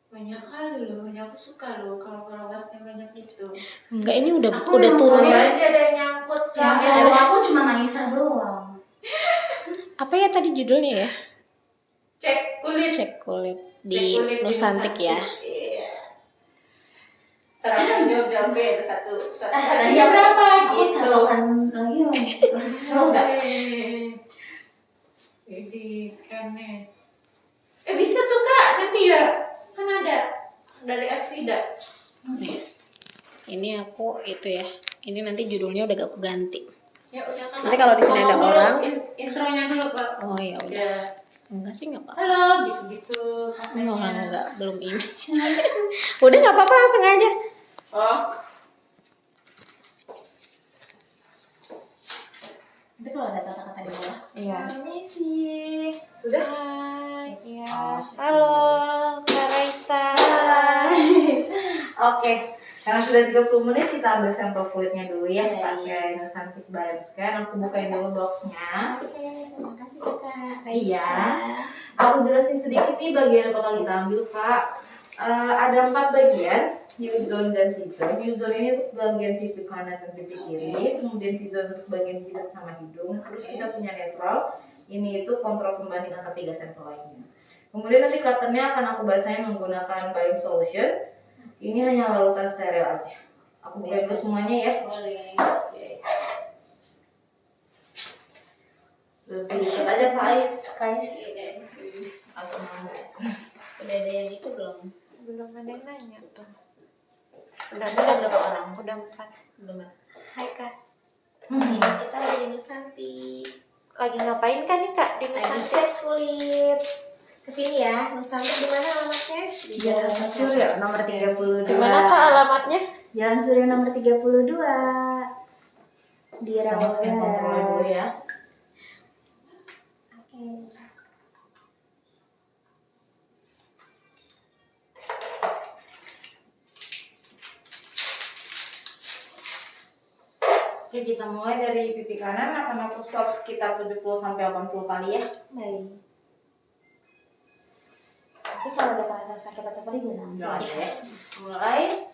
Banyak kali loh, aku suka loh kalau followersnya banyak itu. Enggak, ini udah turun. turun aja ada yang nyangkut kan. Kalau aku cuma nangisnya doang. Apa ya tadi judulnya ya? Cek kulit di Nusantik ya. Iya. Terang jawab ada satu. Tadi berapa? Aku catokan lagi om. Enggak. Jadi kan bisa tuh kak nanti ya, kan ada dari Afrida. Nih. Ini aku itu ya. Ini nanti judulnya udah gak aku ganti. Ya udah kan. Nanti kalau di sini ada orang. Intronya dulu pak. Oh ya udah. Enggak sih, nggak apa-apa. Halo gitu. Enggak belum ini. Udah nggak apa-apa, langsung aja. Oh. Nanti kalau ada kata-kata di bawah. Iya. Permisi. Sudah? Hai. Iya. Halo, Kak Raisa. Oke, karena sudah 30 menit kita ambil sampel kulitnya dulu ya, pakai Nusantik Bioscan. Aku bukain dulu boxnya. Oke, terima kasih Kak Raisa. Iya. Aku jelasin sedikit nih bagian apa yang kita ambil Kak. Ada 4 bagian, U-zone dan T-zone. U-zone ini untuk bagian pipi kanan dan pipi kiri, kemudian T-zone untuk bagian jidat sama hidung. Terus kita punya netral, ini itu kontrol pembanding antara 3 sampel lainnya. Kemudian nanti cottonnya akan aku basahin menggunakan Biome Solution. Ini hanya larutan steril aja. Aku bukain dulu semuanya ya. Boleh. Lebih dekat aja Faiz. Kais. Aku mau. Udah ada yang itu belum? Belum ada yang nanya tuh. Udah berapa orang? Udah 4. Belum. Hai Kak. Ini kita lagi di Nusantik. Lagi ngapain kan nih Kak di Lagi Nusantik? cek kulit. Kesini ya, Nusantik di mana alamatnya? Di Jalan Surya nomor 32. Di mana Kak alamatnya? Jalan Surya nomor 32. Di Masukin kontrolnya dulu ya. Oke. Oke, kita mulai dari pipi kanan, akan aku stop sekitar 70-80 kali ya. Baik. Tapi kalau ada rasa sakit atau perih bilang. Ya. Mulai.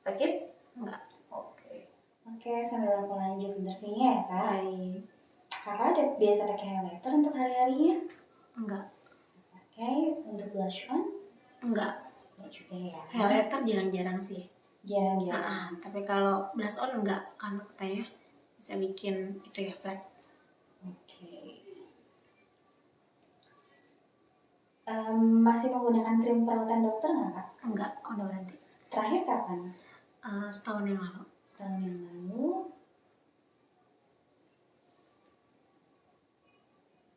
Sakit? Enggak. Oke. Oke, sambil aku lanjut interviewnya ya Kak. Baik. Kakak ada biasa pakai highlighter untuk hari-harinya? Enggak. Oke, untuk blush on? Enggak. Enggak juga ya. Highlighter jarang-jarang sih. Jarang-jarang. Tapi kalau blush on enggak, karena katanya bisa bikin itu ya flat. Oke. Masih menggunakan krim perawatan dokter nggak Kak? Enggak, udah berhenti. Terakhir kapan? Setahun yang lalu. Setahun yang lalu.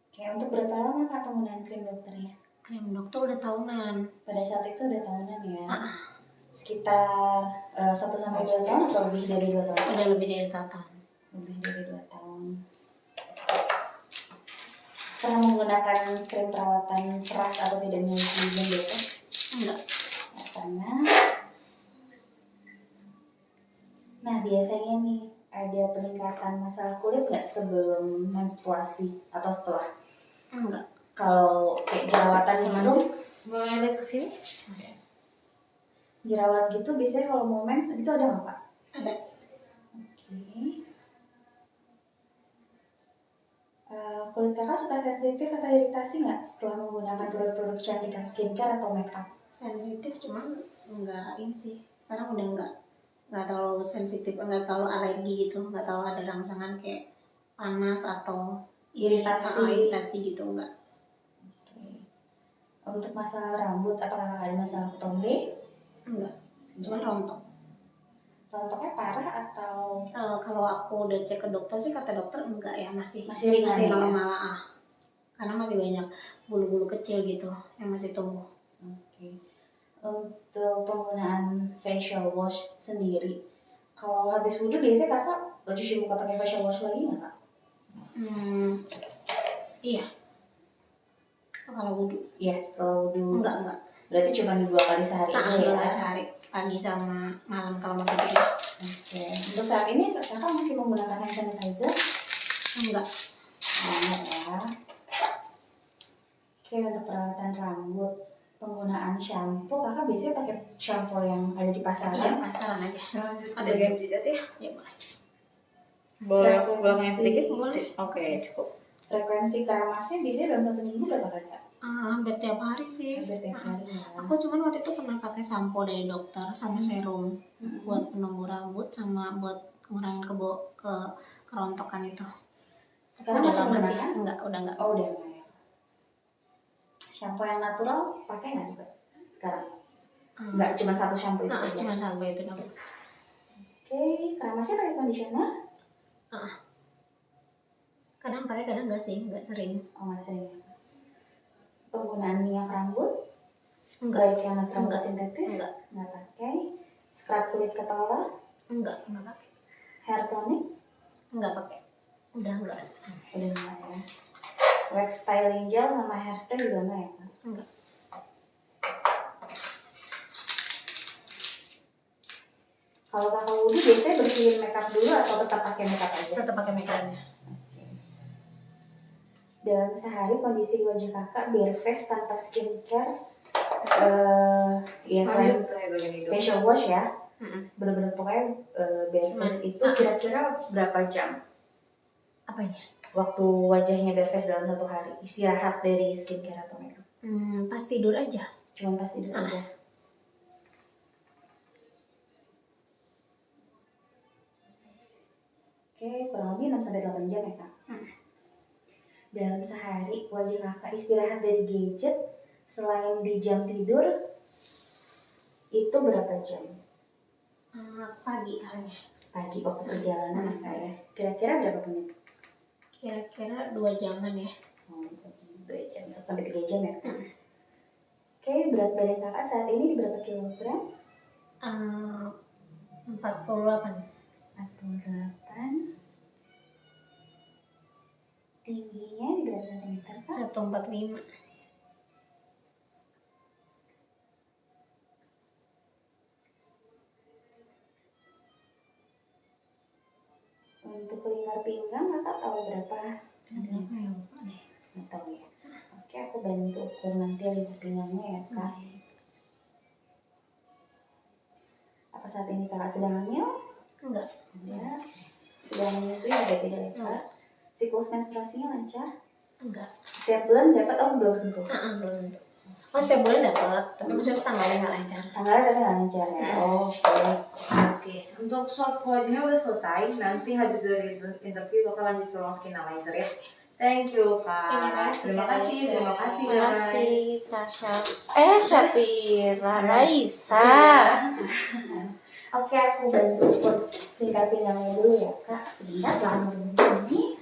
Oke, untuk berapa lama Kak penggunaan krim dokternya? Krim dokter udah tahunan. Pada saat itu udah tahunan ya? Sekitar 1-2 tahun atau lebih dari 2 tahun? Udah lebih dari tahun. Lebih dari 2 tahun. Pernah menggunakan krim perawatan keras atau tidak memiliki izin dokter? Enggak. Nggak pernah. Nah, biasanya nih ada peningkatan masalah kulit nggak sebelum menstruasi atau setelah? Enggak. Kalau kayak jerawatan gitu, Boleh lihat ke sini? jerawat gitu biasanya kalau mau mens itu ada nggak Pak? Ada. Oke. Kulit kakak suka sensitif atau iritasi nggak setelah menggunakan produk-produk kecantikan skincare atau makeup? Sensitif cuman enggak ini sih. Sekarang udah enggak terlalu sensitif, enggak terlalu alergi gitu, enggak terlalu ada rangsangan kayak panas atau iritasi gitu enggak. Oke. Untuk masalah rambut, apakah kakak ada masalah ketombe? Enggak. Cuma rontok. Rontoknya parah atau Kalau aku udah cek ke dokter sih kata dokter enggak ya, masih ringan ya? normal karena masih banyak bulu-bulu kecil gitu yang masih tumbuh. Oke. Untuk penggunaan facial wash sendiri, kalau habis wudhu biasanya kakak cuci muka pakai facial wash lagi nggak Kak? Iya. Kalau wudhu? Iya, setelah wudhu. Enggak. Berarti cuma 2 kali sehari aja ya? 2 kali sehari, pagi sama malam kalau mau tidur. Oke. Untuk saat ini kakak masih menggunakan hand sanitizer? Enggak. Enggak ya. Oke, untuk perawatan rambut, penggunaan shampoo, kakak biasanya pakai shampoo yang ada di Iya, pasaran? pasaran aja. Lanjut ke Ada bagian jidat ya. Ya boleh. Boleh aku ulangin sedikit? Boleh. Oke, cukup. Frekuensi keramasnya biasanya dalam 1 minggu berapa kali kak? Hampir tiap hari sih. Hampir tiap hari ya. Aku cuman waktu itu pernah pakai sampo dari dokter sama serum buat penumbuh rambut sama buat ngurangin kerontokan itu. Sekarang Udah masih lama sih. menggunakan? Enggak, udah enggak. Oh udah enggak ya. Shampoo yang natural pakai nggak juga sekarang? Nggak cuma satu shampoo itu aja. Cuma sampo itu dong. Oke, keramasnya pakai conditioner? Kadang pakai, kadang enggak sih, enggak sering. Oh nggak sering. Penggunaan minyak rambut? Enggak. Baik yang natural Enggak. atau sintetis? Enggak. Nggak pakai. Scrub kulit kepala? Enggak pakai. Hair tonic? Enggak pakai. Udah enggak. Udah enggak ya. Wax styling gel sama hairspray juga enggak ya kak? Enggak. Kalau kakak wudhu biasanya bersihin makeup dulu atau tetap pakai makeup aja? Tetap pakai makeupnya. Oke. Dalam sehari kondisi wajah kakak bare face tanpa skincare, ya selain Lanjut ke bagian hidung. facial wash ya, Bener-bener pokoknya bare Cuman- face itu kira-kira berapa jam? Apanya? waktu wajahnya bare face dalam 1 hari, istirahat dari skincare atau makeup? Pas tidur aja. Cuma pas tidur aja. Oke, kurang lebih 6-8 jam ya kak. Dalam sehari wajah kakak istirahat dari gadget selain di jam tidur itu berapa jam? Pagi kayaknya. Pagi waktu perjalanan ya kak ya. Kira-kira berapa menit? Kira-kira 2 jaman ya. 2 jam, 1-3 jam ya kak. Oke, berat badan kakak saat ini di berapa kilogram? 48. 48. Tingginya di berapa sentimeter kak? 145. Untuk lingkar pinggang kakak tahu berapa? Berapa ya lupa deh. Nggak tahu ya. Oke, aku bantu ukur nanti lingkar pinggangnya ya kak. Apa saat ini kakak sedang hamil? Enggak. Ya. Sedang menyusui ada tidak ya kak? Enggak. Siklus menstruasinya lancar? Enggak. Setiap bulan dapat atau belum tentu? Belum tentu. Oh, setiap bulan dapat, tapi maksudnya tanggalnya nggak lancar. Tanggalnya tapi nggak lancar ya? Oh, oke. Oke, untuk swab wajahnya udah selesai. Nanti habis dari interview kakak lanjut ke long skin analyzer ya. Thank you kak. Terima kasih. Terima kasih. Terima kasih Terima guys. kasih Kak Syafira Raisa. Oke, aku bantu ukur lingkar pinggangnya dulu ya kak. Sebentar selama ini.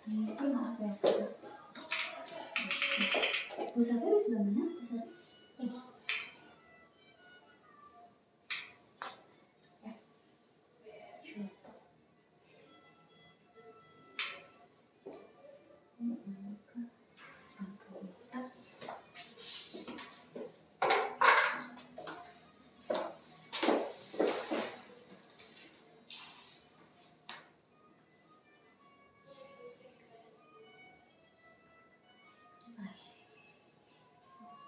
Ini sih maaf ya kak. Pusatnya di sebelah mana? Pusat.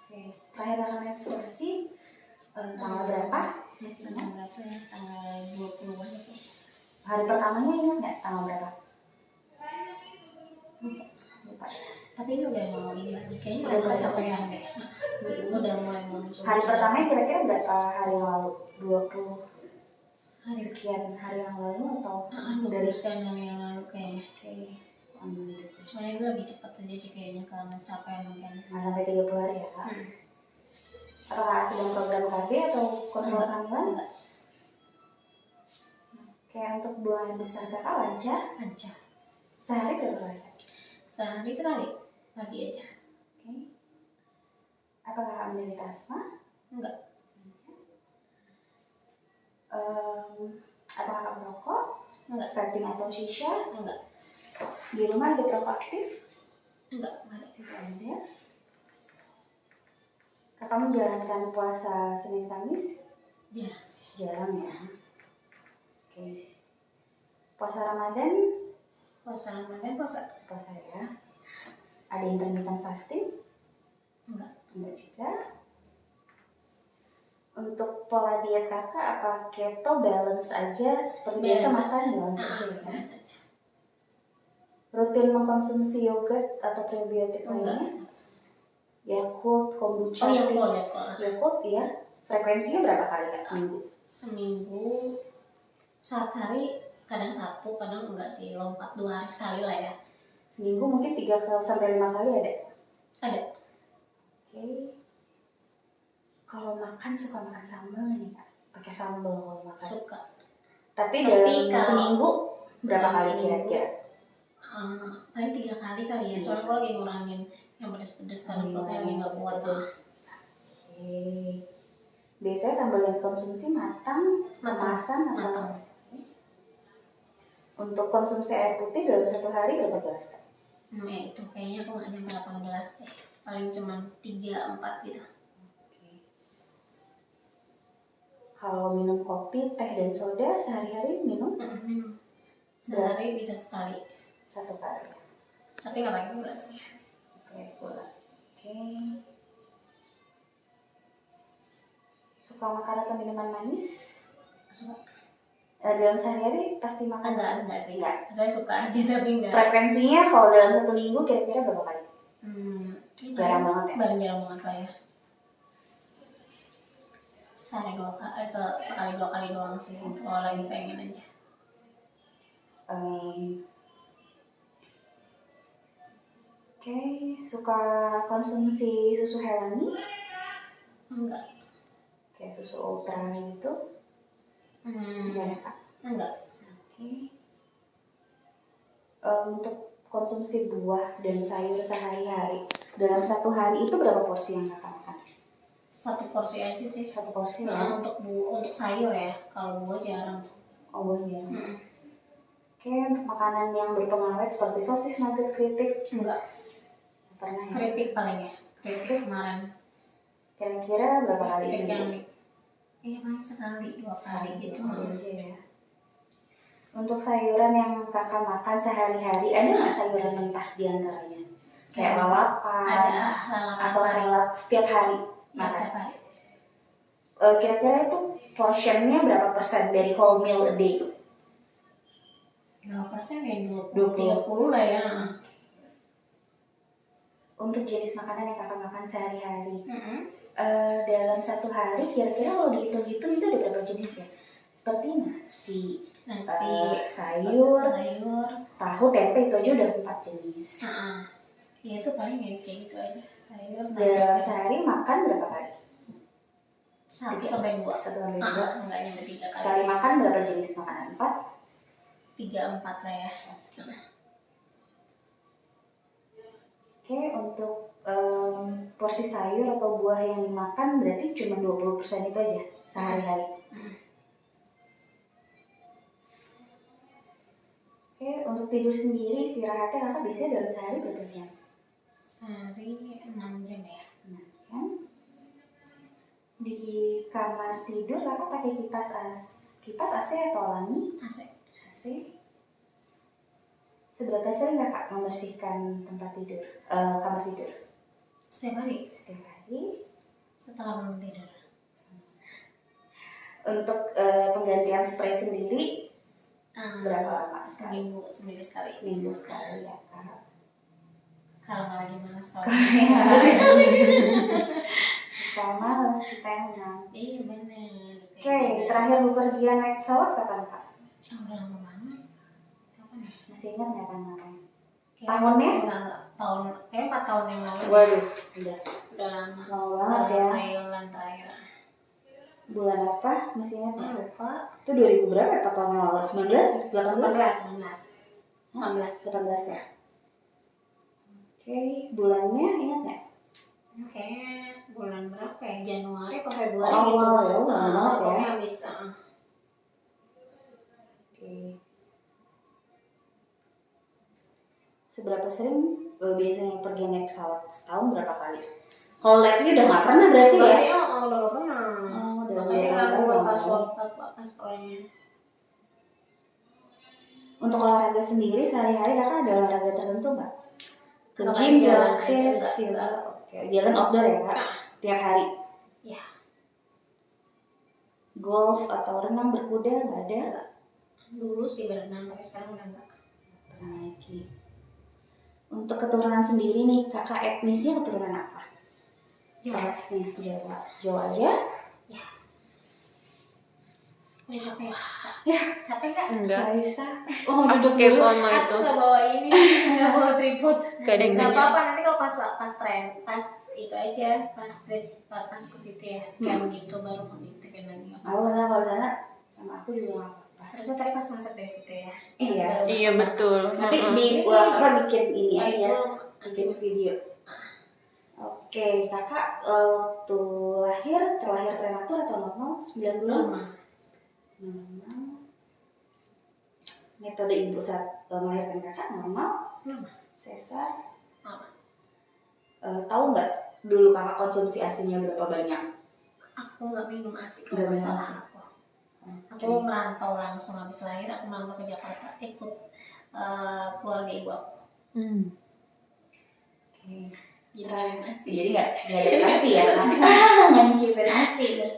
Oke, terakhir akan menstruasi tanggal berapa? Masih ingat? Berapa ya? Tanggal 20-an itu. Hari pertamanya ingat nggak tanggal berapa? Lupa. Tapi ini udah mau ini lagi. Kayaknya Udah udah mulai kecapean deh. Udah mulai mau muncul. Hari pertamanya kira-kira berapa hari yang lalu? 20 Hari sekian hari yang lalu atau dari sekian hari yang lalu kayaknya. Oke. Soalnya itu lebih cepat saja sih kayaknya karena capek mungkin. Nggak sampai 30 hari ya kak? Apakah sedang program KB atau kontrol kehamilan? Enggak. Oke, untuk buang air besar kakak lancar? Lancar. Sehari berapa kali kak? Sehari sekali. Pagi aja. Oke. Apakah kakak menderita asma? Enggak. Apakah kakak merokok? Enggak. Vaping atau shisha? Enggak. Di rumah ada perokok aktif? Enggak. Enggak ada. Tidak ada. Kakak menjalankan puasa Senin Kamis? Jarang sih. Jarang ya. Oke. Puasa Ramadan? Puasa Ramadan puasa. Puasa ya. Ada intermittent fasting? Enggak. Enggak juga. Untuk pola diet kakak apa keto balance aja seperti biasa Balance. makan balance aja ya? Balance aja. Rutin mengkonsumsi yogurt atau prebiotik Enggak. lainnya? Yakult, kombucha, Oh ya, tea. kol. Yakult ya. Frekuensinya berapa kali kak seminggu? Seminggu sehari, kadang 1, kadang enggak sih, lompat 2 hari sekali lah ya. Seminggu mungkin 3 sampai 5 kali ada? Ada. Oke. Kalau makan suka makan sambal nih kak? Pakai sambal kalau makan. Suka. Tapi Tapi dalam kalau- seminggu berapa dalam kali seminggu, kira-kira? Paling 3 kali kali ya. Soalnya kalau lagi ngurangin yang pedes-pedes karena perutnya lagi nggak kuat. Oke. Biasanya sambal yang konsumsi matang, kemasan atau? Matang. Untuk konsumsi air putih dalam 1 hari berapa gelas kak? Ya itu kayaknya aku nggak nyampe 18 deh. Paling cuma 3-4 gitu. Oke. Kalau minum kopi, teh dan soda sehari-hari minum Minum. Sehari bisa sekali. 1 kali. Tapi nggak pakai gula sih. Oke, gula. Oke. Suka makan atau minuman manis? Suka. Dalam sehari-hari pasti makan? Enggak sih. Enggak. Saya suka aja tapi enggak. Frekuensinya kalau dalam 1 minggu kira-kira berapa kali? Jarang banget ya? Paling jarang banget lah ya. Sekali 2 kali doang sih. Kalau lagi pengen aja. Oke, suka konsumsi susu hewani? Enggak. Kayak susu ultra gitu? Enggak ya kak? Enggak. Oke. Untuk konsumsi buah dan sayur sehari-hari dalam 1 hari itu berapa porsi yang kakak makan? 1 porsi aja sih. 1 porsi ya? Nah, untuk sayur ya. Kalau buah jarang. Oh buah ya. Oke, untuk makanan yang berpengawet seperti sosis, nugget, keripik? Enggak. Pernah ya? Keripik paling ya. Keripik kemarin. Kira-kira berapa kali Keripik yang seminggu? iya paling sekali 2 kali gitu. Aja ya. Untuk sayuran yang kakak makan sehari-hari, ada nggak sayuran mentah di antaranya? Kayak lalapan Ada lalapan atau salad setiap hari? ya, setiap hari. Kira-kira itu portionnya berapa persen dari whole meal a day? 2% ya 20. 30 lah ya. Untuk jenis makanan yang kakak makan sehari-hari, dalam 1 hari kira-kira kalau dihitung-hitung itu ada berapa jenis ya? Seperti nasi, sayur, tahu, tempe, itu aja udah 4 jenis. Ya itu paling ya kayak gitu aja. Sayur. Dalam sehari makan berapa kali? 1 sampai 2. 1 sampai 2. Enggak nyampe 3 kali. Sekali makan berapa jenis makanan? 4? 3-4 lah ya. Oke, untuk porsi sayur atau buah yang dimakan berarti cuma 20% itu aja sehari-hari. Oke, untuk tidur sendiri istirahatnya kakak biasanya dalam sehari berapa jam? Sehari 6 jam ya. Kan? Di kamar tidur kakak pakai kipas AC atau alami? AC. Seberapa sering kakak membersihkan tempat tidur, kamar tidur? Setiap hari. Setiap hari. Setelah bangun tidur. Untuk penggantian spray sendiri berapa lama sekali? Seminggu sekali. Seminggu sekali ya kak. Kalau nggak lagi malas kalau. Kalau malas kita yang menang. Iya benar. Oke, terakhir bepergian naik pesawat kapan kak? Udah lama banget. Kapan ya? Masih ingat nggak tanggalnya? Kayak- Tahunnya? Enggak. Tahun. Kayak 4 tahun yang lalu. Waduh, Udah lama. lama banget ya. Thailand terakhir. Bulan apa? Masih ingat nggak? Lupa. Itu 2000 berapa ya 4 tahun yang lalu? 19? 18? 18 ya? Oke, bulannya ingat nggak? Kayak bulan berapa ya? Januari atau Februari Oh, gitu. awal ya, lama banget ya. Pokoknya habis. Oke. Seberapa sering biasanya pergi naik pesawat? Setahun berapa kali? Kalau lagi udah nggak pernah berarti ya? Udah gak pernah. Udah Makanya nggak kan pernah. pas paspornya. Untuk olahraga sendiri sehari-hari kakak ada olahraga tertentu nggak? Ke Nggak, gym, jalan aja, pilates, enggak. yoga, oke. Jalan outdoor ya kak? Tiap hari? Ya. Golf atau renang, berkuda nggak ada? Dulu sih berenang, tapi sekarang udah enggak. Pernah lagi. Untuk keturunan sendiri nih, kakak etnisnya keturunan apa? Rasnya Jawa. Jawa aja? Udah capek ya? Ya. Capek nggak? Enggak. Raisa. Oh, duduk kepo sama Aku itu. nggak bawa ini, nggak bawa tripod. Gak ada yang Nggak nanya. apa-apa, nanti kalau pas tren, pas itu aja, pas ke situ ya, scan gitu baru mengaktifkan lagi. Aku kenal kalau sana sama aku juga nggak apa-apa. Harusnya tadi pas masuk dari situ ya. Iya. Baru Iya masuk. betul. Nanti Heeh. diulang apa bikin ini Ya, aja, itu bikin video. Oke, kakak waktu terlahir prematur atau normal? 9 bulan? normal. Metode ibu saat melahirkan kakak normal? Normal. Sesar? Normal. Tahu nggak dulu kakak konsumsi asinya berapa banyak? Aku nggak minum ASI Nggak kalau minum masalah ASI. aku. Aku merantau langsung habis lahir, aku merantau ke Jakarta ikut keluarga ibu aku. Oke. Jadi nggak minum ASI. Jadi nggak ada nasi ya kak? Nggak nyicipin nasi nih.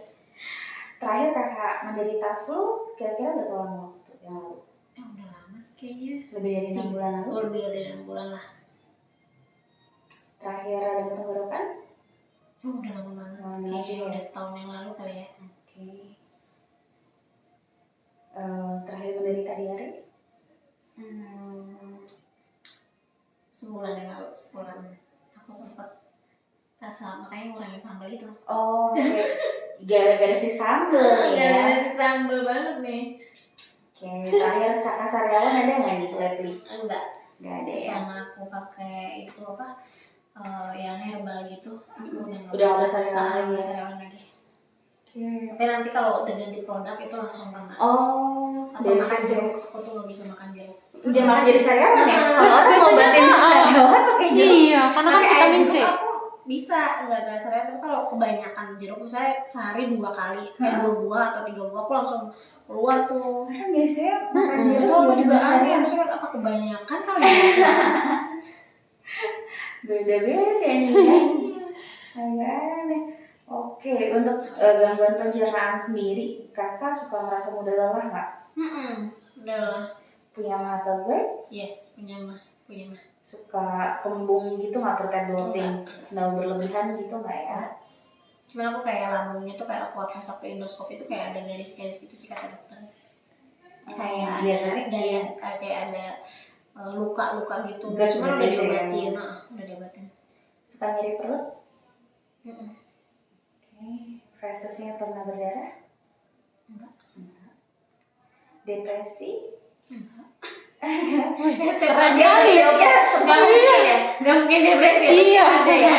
Terakhir kakak menderita flu kira-kira berapa lama waktu yang lalu? Udah lama sih kayaknya. Lebih dari 6 bulan lalu? Lebih dari 6 bulan lah. Terakhir ada tenggorokan? Udah lama banget. Lama Kayaknya banget ya. udah setahun yang lalu kali ya. Oke. Terakhir menderita diare? Sebulan yang lalu, sebulan. Aku sempat kasar, makanya ngurangin sambal itu. Oh, oke. Gara-gara si sambel ya. Gara-gara sambal banget nih. Oke, terakhir kakak sariawan ada nggak nih lately? Enggak. Nggak ada ya. Sama aku pakai itu apa? Yang herbal gitu. Aku Udah nggak ada sariawan lagi ya? sariawan lagi. Oke. Tapi nanti kalau udah ganti produk itu langsung kena. Oh, Atau dari makan situ. jeruk, aku tuh nggak bisa makan jeruk. Udah masih jadi sariawan ya? Ah, Kalau orang mau biasanya obatin sariawan pakai jeruk. Iya, karena kan Pakai air vitamin C. jeruk aku bisa nggak sariawan, tapi kalau kebanyakan jeruk misalnya sehari 2 kali, 2 buah atau 3 buah aku langsung keluar tuh. Kan biasanya makan Itu jeruk aku juga sariawan. aneh, maksudnya apa kebanyakan kali ya? Beda-beda sih ini ya. Agak aneh. Oke, untuk gangguan pencernaan sendiri, kakak suka merasa mudah lelah nggak? Udah lah. Punya mah atau GERD? Yes, punya mah. Suka kembung gitu nggak, perut bloating, Enggak. sedang berlebihan gitu nggak ya? Cuman aku kayak lambungnya tuh kayak aku pas waktu endoskopi itu kayak ada garis-garis gitu sih kata dokter. Kayak iya, ada nanti gaya, kayak ada luka-luka gitu. Gas Cuman udah berarti ya. diobatin, udah diobatin. Suka nyeri perut? Mm-mm. Oke, fesesnya pernah berdarah? Enggak. Depresi? Enggak. Keren Dia kali ya. nggak mungkin ya, nggak mungkin depresi. Iya. Ada ya.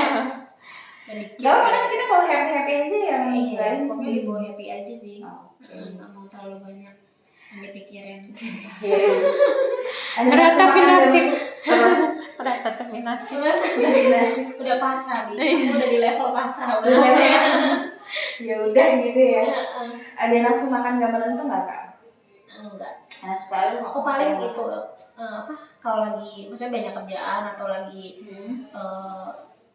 Gak apa kan kita kalau happy aja yang Iya, lain pokoknya sih. dibawa happy aja sih. Oke. Nggak mau terlalu banyak yang dipikirin. Iya. Ada Rata nafsu makan nasib. dan- Rata nasib. Nasi. Udah pasrah nih, aku udah di level pasrah udah. Ya udah gitu ya. Ada nafsu makan gak menentu nggak kak? Enggak. Nah suka lu Aku paling itu apa? Kalau lagi, maksudnya banyak kerjaan atau lagi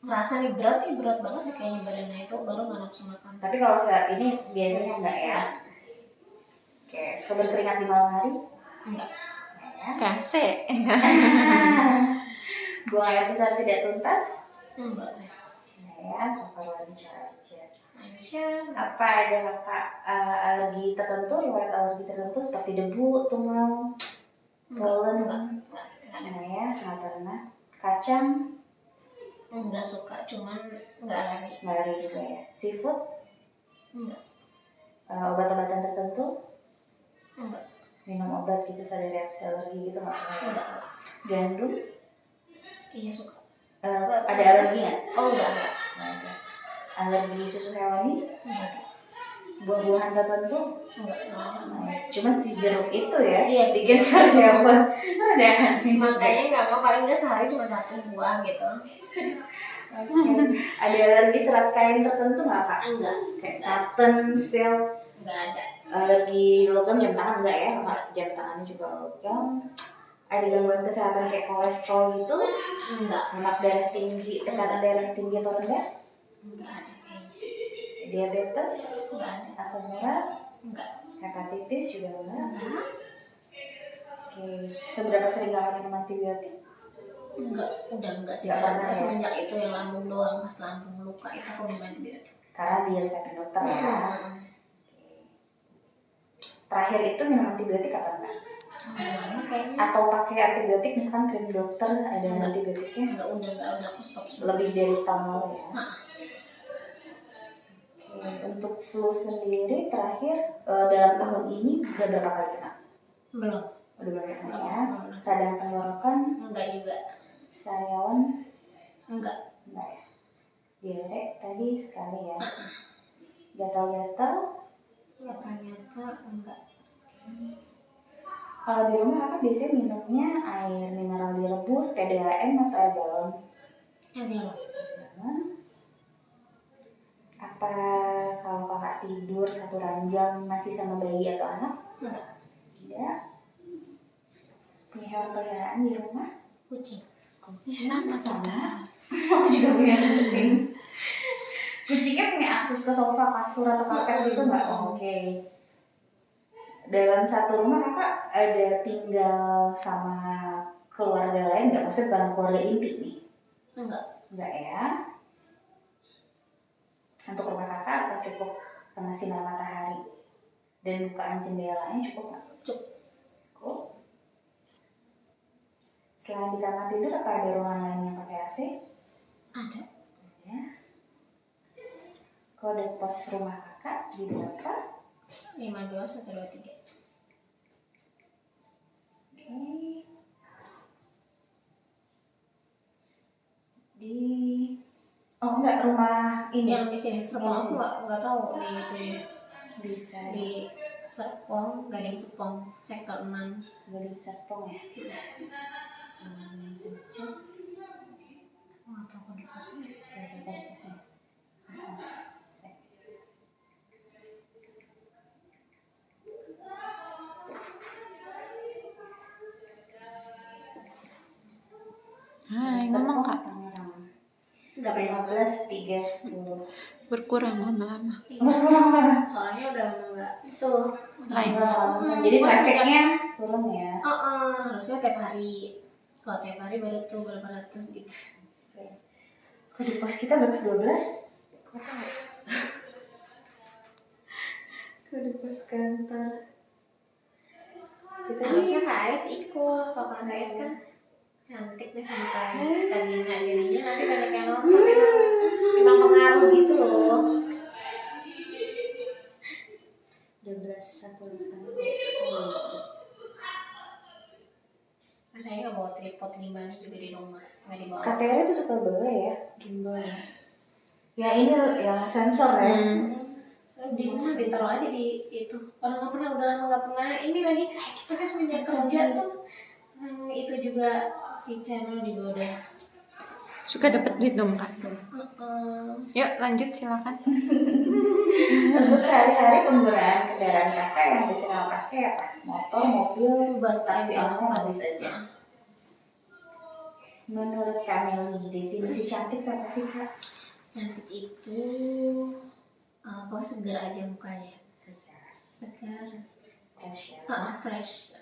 ngerasa nih berat banget nih kayaknya badannya itu baru nggak nafsu makan. Tapi kalau saat ini biasanya enggak ya? Oke, suka berkeringat di malam hari? Enggak. Ya. Kase. Buang air besar tidak tuntas? Enggak sih. Ya, suka lancar aja. Aisyah. Apa ada kakak alergi tertentu, riwayat alergi tertentu seperti debu, tungau, pollen? Enggak. Nah ya, nggak pernah. Kacang? Enggak suka, cuman enggak alergi. Nggak alergi juga ya. Seafood? Enggak. Obat-obatan tertentu? Enggak. Minum obat gitu ada reaksi alergi gitu nggak pernah ya? Enggak. Gandum? Iya suka. Ada alergi nggak? Oh enggak. Nggak ada. Alergi susu hewani? Enggak. Buah-buahan tertentu? Enggak. Cuma si jeruk itu ya? Iya, bikin sariawan. Ada aneh juga. Makanya enggak mau, paling enggak sehari cuma 1 buah gitu. Oke. Ada alergi serat kain tertentu nggak kak? Enggak. Kayak cotton, silk, Enggak ada. Alergi logam jam tangan enggak ya? Karena jam tangannya juga logam. Ada gangguan kesehatan kayak kolesterol gitu? Enggak. Lemak darah tinggi, tekanan darah tinggi atau rendah? Enggak ada kayaknya. Diabetes? Enggak ada. Asam urat? Enggak. Hepatitis juga enggak? Enggak. Oke, seberapa sering kakak minum antibiotik? Enggak, udah enggak sih. Enggak pernah Karena ya? semenjak itu yang lambung doang, pas lambung luka itu aku minum antibiotik. Karena diresepin dokter ya. Hmm. Terakhir itu minum antibiotik kapan Kak? Lama kayaknya. Atau pakai antibiotik misalkan krim dokter ada Enggak. antibiotiknya? Enggak, udah aku stop semua. Lebih dari setahun lalu ya. Hah. Oke, untuk flu sendiri terakhir dalam tahun ini udah berapa kali kena? Belum. Udah berapa kali Belum. ya? Belum. Radang tenggorokan, Enggak juga. sariawan, Enggak. enggak ya? Diare tadi sekali ya. Gatal-gatal, Ternyata enggak. kalau di rumah kakak biasanya minumnya air mineral direbus, PDAM atau air galon? Yang dia Galon. Apa kalau kakak tidur satu ranjang masih sama bayi atau anak? enggak. Tidak. Punya hewan peliharaan di rumah? Kucing. Sama. Aku juga punya kucing. Kucingnya punya akses ke sofa, kasur atau karpet gitu nggak? Oh, oke. Dalam satu rumah kakak ada tinggal sama keluarga lain nggak? Maksudnya bukan keluarga inti nih? Enggak. Enggak ya. Untuk rumah kakak apa cukup kena sinar matahari dan bukaan jendelanya cukup nggak? Cukup. Selain di kamar tidur apa ada ruangan lain yang pakai AC? Ada. Ya. Kode pos rumah kakak di berapa? 52123. Oke. Di enggak rumah ini Yang di sini Serpong aku enggak tahu di itu ya. bisa Di Serpong, Gading Serpong, sektor 6. Gading Serpong ya. Cek Enggak tahu kode posnya. kode posnya. Hai, ngomong Kak. Enggak pengen 15 3 10. Berkurang lama-lama. Berkurang mana? Soalnya udah lama enggak itu. Lain. Jadi trafficnya turun ya. Harusnya tiap hari. Kalau tiap hari baru tuh berapa ratus gitu. Kode pos kita berapa? 12? Kau tahu? Kode pos kantor. Kita Harusnya KS ikut. Kalau KS kan cantik nih sama Kadina, jadinya nanti banyak yang nonton. Emang pengaruh gitu loh. 12 1 Kan saya nggak bawa tripod gimana juga di rumah, nggak dibawa. KTR itu suka bawa ya, gimbal ya. Ya ini yang sensor ya. Di rumah ditaruh aja di itu. Kalau nggak pernah, udah lama nggak pernah. Ini lagi kita kan semenjak kerja tuh, itu juga si channel juga udah. Suka dapat duit dong Kak. Yuk lanjut silakan. Untuk sehari-hari penggunaan kendaraan kakak yang bisa kakak pakai apa? Motor, mobil, Bus taksi aja, online, bus bus aja. aja. Menurut Kameli, definisi cantik apa sih kak? Cantik itu apa, segar aja mukanya. Segar. Fresh ya. Fresh.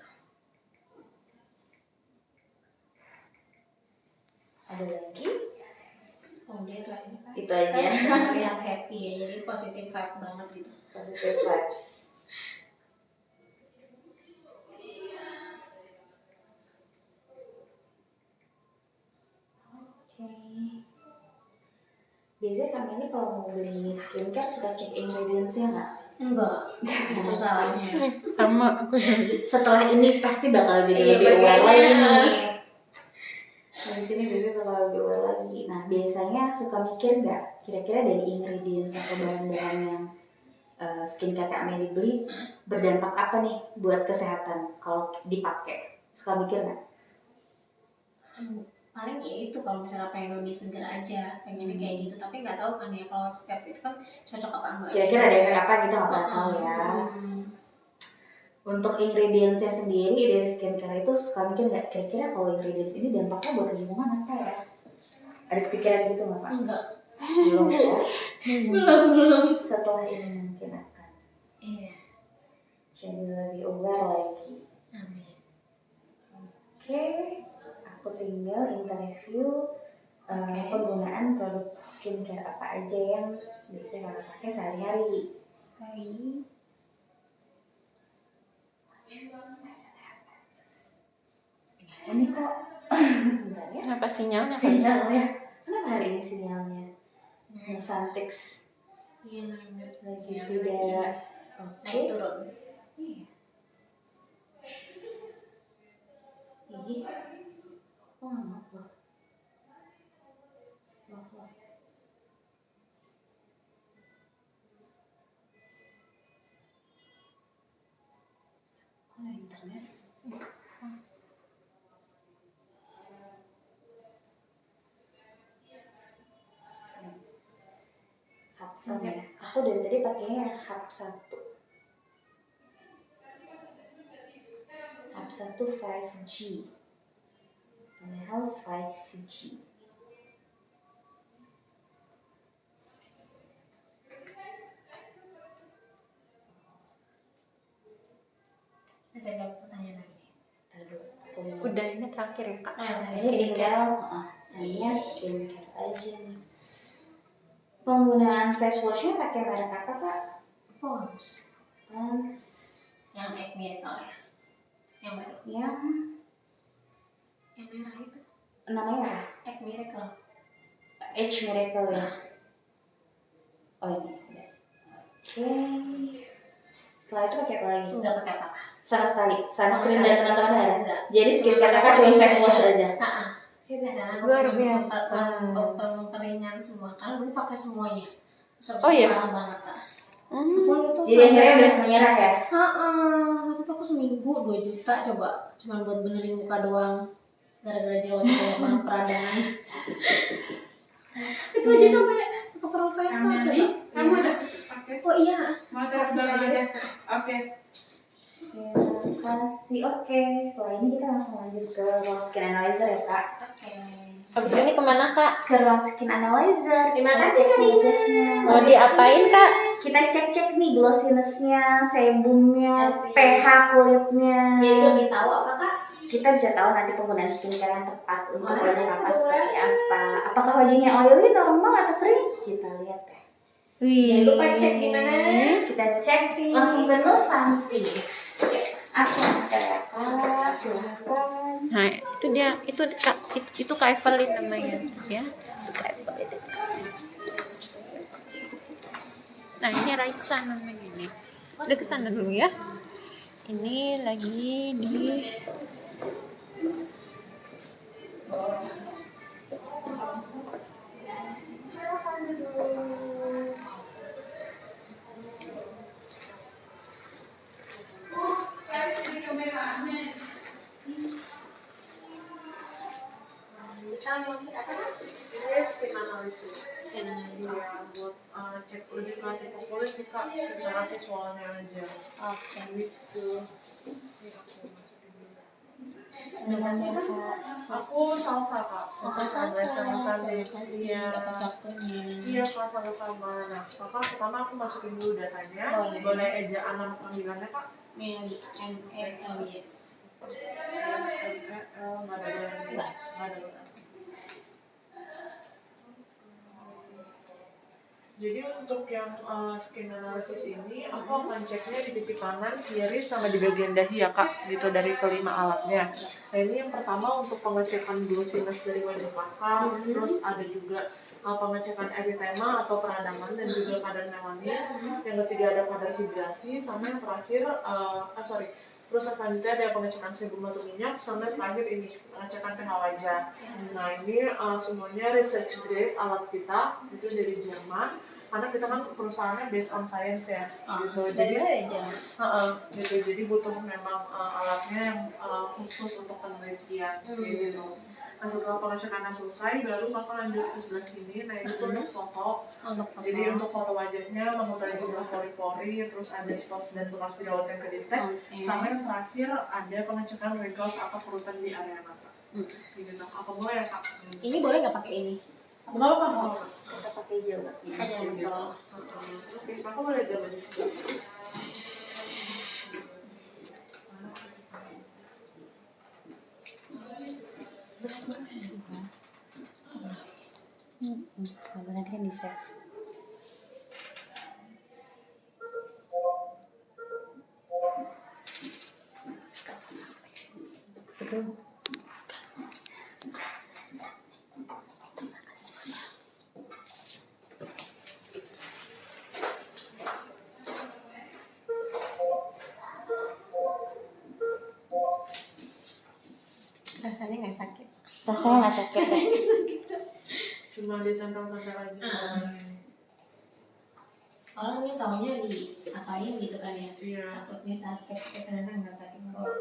Ada lagi? Oh dia tuh ini kan. Itu aja. Terlihat happy ya, jadi positive vibe banget gitu. Positive vibes. Oke. Biasanya Kameli kalau mau beli skincare suka cek ingredients-nya nggak? Enggak, itu salahnya. Sama aku juga. Setelah ini pasti bakal jadi Iya, lebih aware makanya. lagi nih. Nah, di sini Bibi bakal lebih aware lagi. Nah, biasanya suka mikir nggak kira-kira dari ingredients atau bahan-bahan yang skincare Kak Meli beli berdampak apa nih buat kesehatan kalau dipakai? Suka mikir nggak? Paling ya itu kalau misalnya pengen lebih segar aja, pengennya kayak gitu, tapi nggak tahu kan ya kalau setiap itu kan cocok apa enggak. Kira-kira ada efek apa kita nggak pernah tahu ya. Untuk ingredientsnya sendiri dari skincare itu suka mikir nggak kira-kira kalau ingredients ini dampaknya buat lingkungan apa ya? Ada kepikiran gitu nggak Pak? Enggak. Belum ya? Belum. Setelah ini mungkin akan Iya. jadi lebih aware lagi. Amin. Oke, aku tinggal interview penggunaan produk skincare apa aja yang biasa kakak pakai sehari-hari. Oke. Ini kok bentar ya? Kenapa sinyalnya? Sinyalnya. Kenapa hari ini sinyalnya? Santix Iya, naik lagi Sinyal tidak. naik turun. Iya. Ih. Oh, maaf loh. Maaf loh. Kok ada internet? Hubsan ya. Aku dari tadi pakainya Hub 1. Hub 1 5G. Padahal 5G. Saya dapat pertanyaan lagi. Aduh, Udah ini terakhir ya kak. ini tinggal hanya skincare aja nih. Penggunaan face washnya pakai merek apa Kak? Pons. Pons Yang Egg Miracle ya. Yang baru. yang Yang merah itu. namanya apa? Egg Miracle. H Miracle ya. Oh ini. Ya. Oke. Setelah itu pakai apa lagi? Enggak pakai apa-apa. Sama sekali. Sunscreen Sama dan sekali. teman-teman ada. Enggak. Jadi skincare kakak cuma face wash aja. Heeh. Luar biasa. Memperingan semua. Karena dulu pakai semuanya. Oh, iya? Parah banget. Kak. Hmm. Aku itu Jadi akhirnya udah menyerah ya. Itu aku seminggu 2 juta coba. Cuma buat benerin muka doang. Gara-gara jerawat banyak banget peradangan. Itu aja sampai ke profesor coba. Kamu udah pakai? Oh iya. Mau taruh belakang aja? Oke. Terima kasih. Oke, setelah ini kita langsung lanjut ke raw skin analyzer ya Kak. Oke. Habis ini kemana kak? Ke raw skin analyzer. Terima Kita kasih, cek Kak Dina. wajahnya. Mau diapain kak? Kita cek-cek nih glossiness-nya, sebumnya, Asik. pH kulitnya. Jadi lebih tahu apa Kak? Kita bisa tahu nanti penggunaan skincare yang tepat untuk Wah, wajah kakak seru seperti apa. Apakah wajahnya oily, normal, atau kering? Kita lihat ya. Jangan lupa cek di mana. Kita cek langsung ke Nusanti. Aku ada Kak, silakan. Nah itu dia itu Kak Evelyn namanya ya. Itu Kak Evelyn. Nah ini Raisa namanya nih. Udah kesana dulu ya. Ini lagi di Kita mau cek apa Kak? Ini skin analysis. Skin analysis. Buat cek lebih ke tipe kulit sih kak, secara visualnya aja. Oke. Gitu. Dengan siapa? Aku salsa kak. Sama Iya. Atas waktunya. Iya kak, sama-sama. Nah kakak pertama aku masukin dulu datanya. Oh, iya. Boleh ejaan nama panggilannya kak? Mel, M-E-L Y. Nggak ada bulan. Nggak. Nggak ada bulan. Jadi untuk yang skin analysis ini, aku akan ceknya di pipi kanan, kiri, sama di bagian dahi ya kak, gitu dari kelima alatnya. Nah ini yang pertama untuk pengecekan glossiness dari wajah kakak, terus ada juga pengecekan eritema atau peradangan dan juga kadar melanin. Yang ketiga ada kadar hidrasi, sama yang terakhir, terus selanjutnya ada pengecekan sebum atau minyak, sama yang terakhir ini pengecekan pH wajah. Nah ini semuanya research grade alat kita, itu dari Jerman. karena kita kan perusahaannya based on science ya, gitu. Dari Jadi aja. gitu. Jadi butuh memang alatnya yang khusus untuk penelitian, gitu. Nah setelah pengecekannya selesai, baru Kakak lanjut ke sebelah sini. Nah itu tuh untuk foto. Jadi untuk foto wajahnya, mengetahui jumlah pori-pori, terus ada spots dan bekas jerawat yang kedetek. Sama yang terakhir ada pengecekan wrinkles atau kerutan di area mata. Gitu. Apa boleh ya Kak? Ini boleh nggak pakai ini? Nggak apa-apa. Kita pakai jilbab. Aja betul. Oke, Kakak boleh coba di sini. Nanti kan di save. Rasanya nggak sakit. Rasanya nggak sakit. Cuma ditempel-tempel aja. Orang mungkin taunya di apain gitu kan ya. Iya. Takutnya sakit, tapi ternyata nggak sakit kok.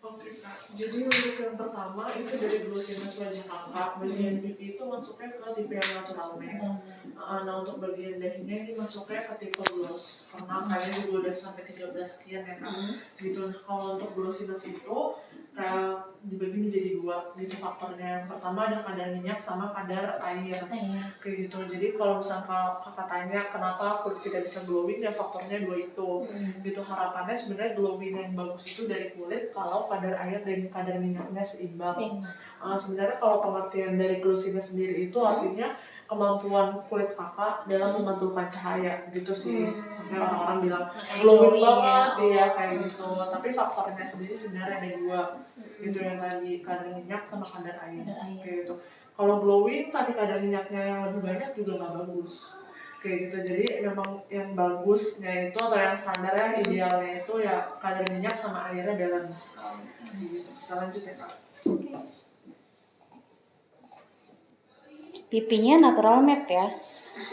Oke Kak, jadi untuk yang pertama itu dari glossiness wajah Kakak, bagian pipi itu masuknya ke tipe yang natural matte. Nah untuk bagian dahinya ini masuknya ke tipe gloss, karena kayaknya juga udah sampai 13 sekian ya Kak. Gitu. Nah, kalau untuk glossiness itu kayak dibagi menjadi dua gitu faktornya. Yang pertama ada kadar minyak sama kadar air. Kayak gitu. Jadi kalau misalnya Kakak tanya kenapa kulit tidak bisa glowing, ya faktornya dua itu. Gitu, harapannya sebenarnya glowing yang bagus itu dari kulit kalau kadar air dan kadar minyaknya seimbang. Sebenarnya kalau pengertian dari glossiness sendiri itu artinya kemampuan kulit Kakak dalam memantulkan cahaya gitu sih. Makanya orang-orang bilang glowing banget ya kayak gitu. Tapi faktornya sendiri sebenarnya ada dua. Gitu yang tadi kadar minyak sama kadar air. Kayak gitu. Kalau glowing tapi kadar minyaknya yang lebih banyak juga nggak bagus. Kayak gitu. Jadi memang yang bagusnya itu atau yang standarnya idealnya itu ya kadar minyak sama airnya balance. Gitu. Kita lanjut ya Kak. Pipinya natural matte ya.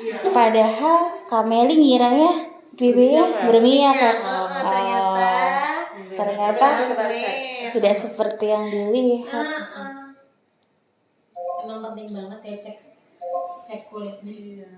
Iya. Padahal Kameli ngiranya pipinya berminyak ya. Ternyata tidak seperti yang dilihat. Emang penting banget ya cek kulitnya. Iya.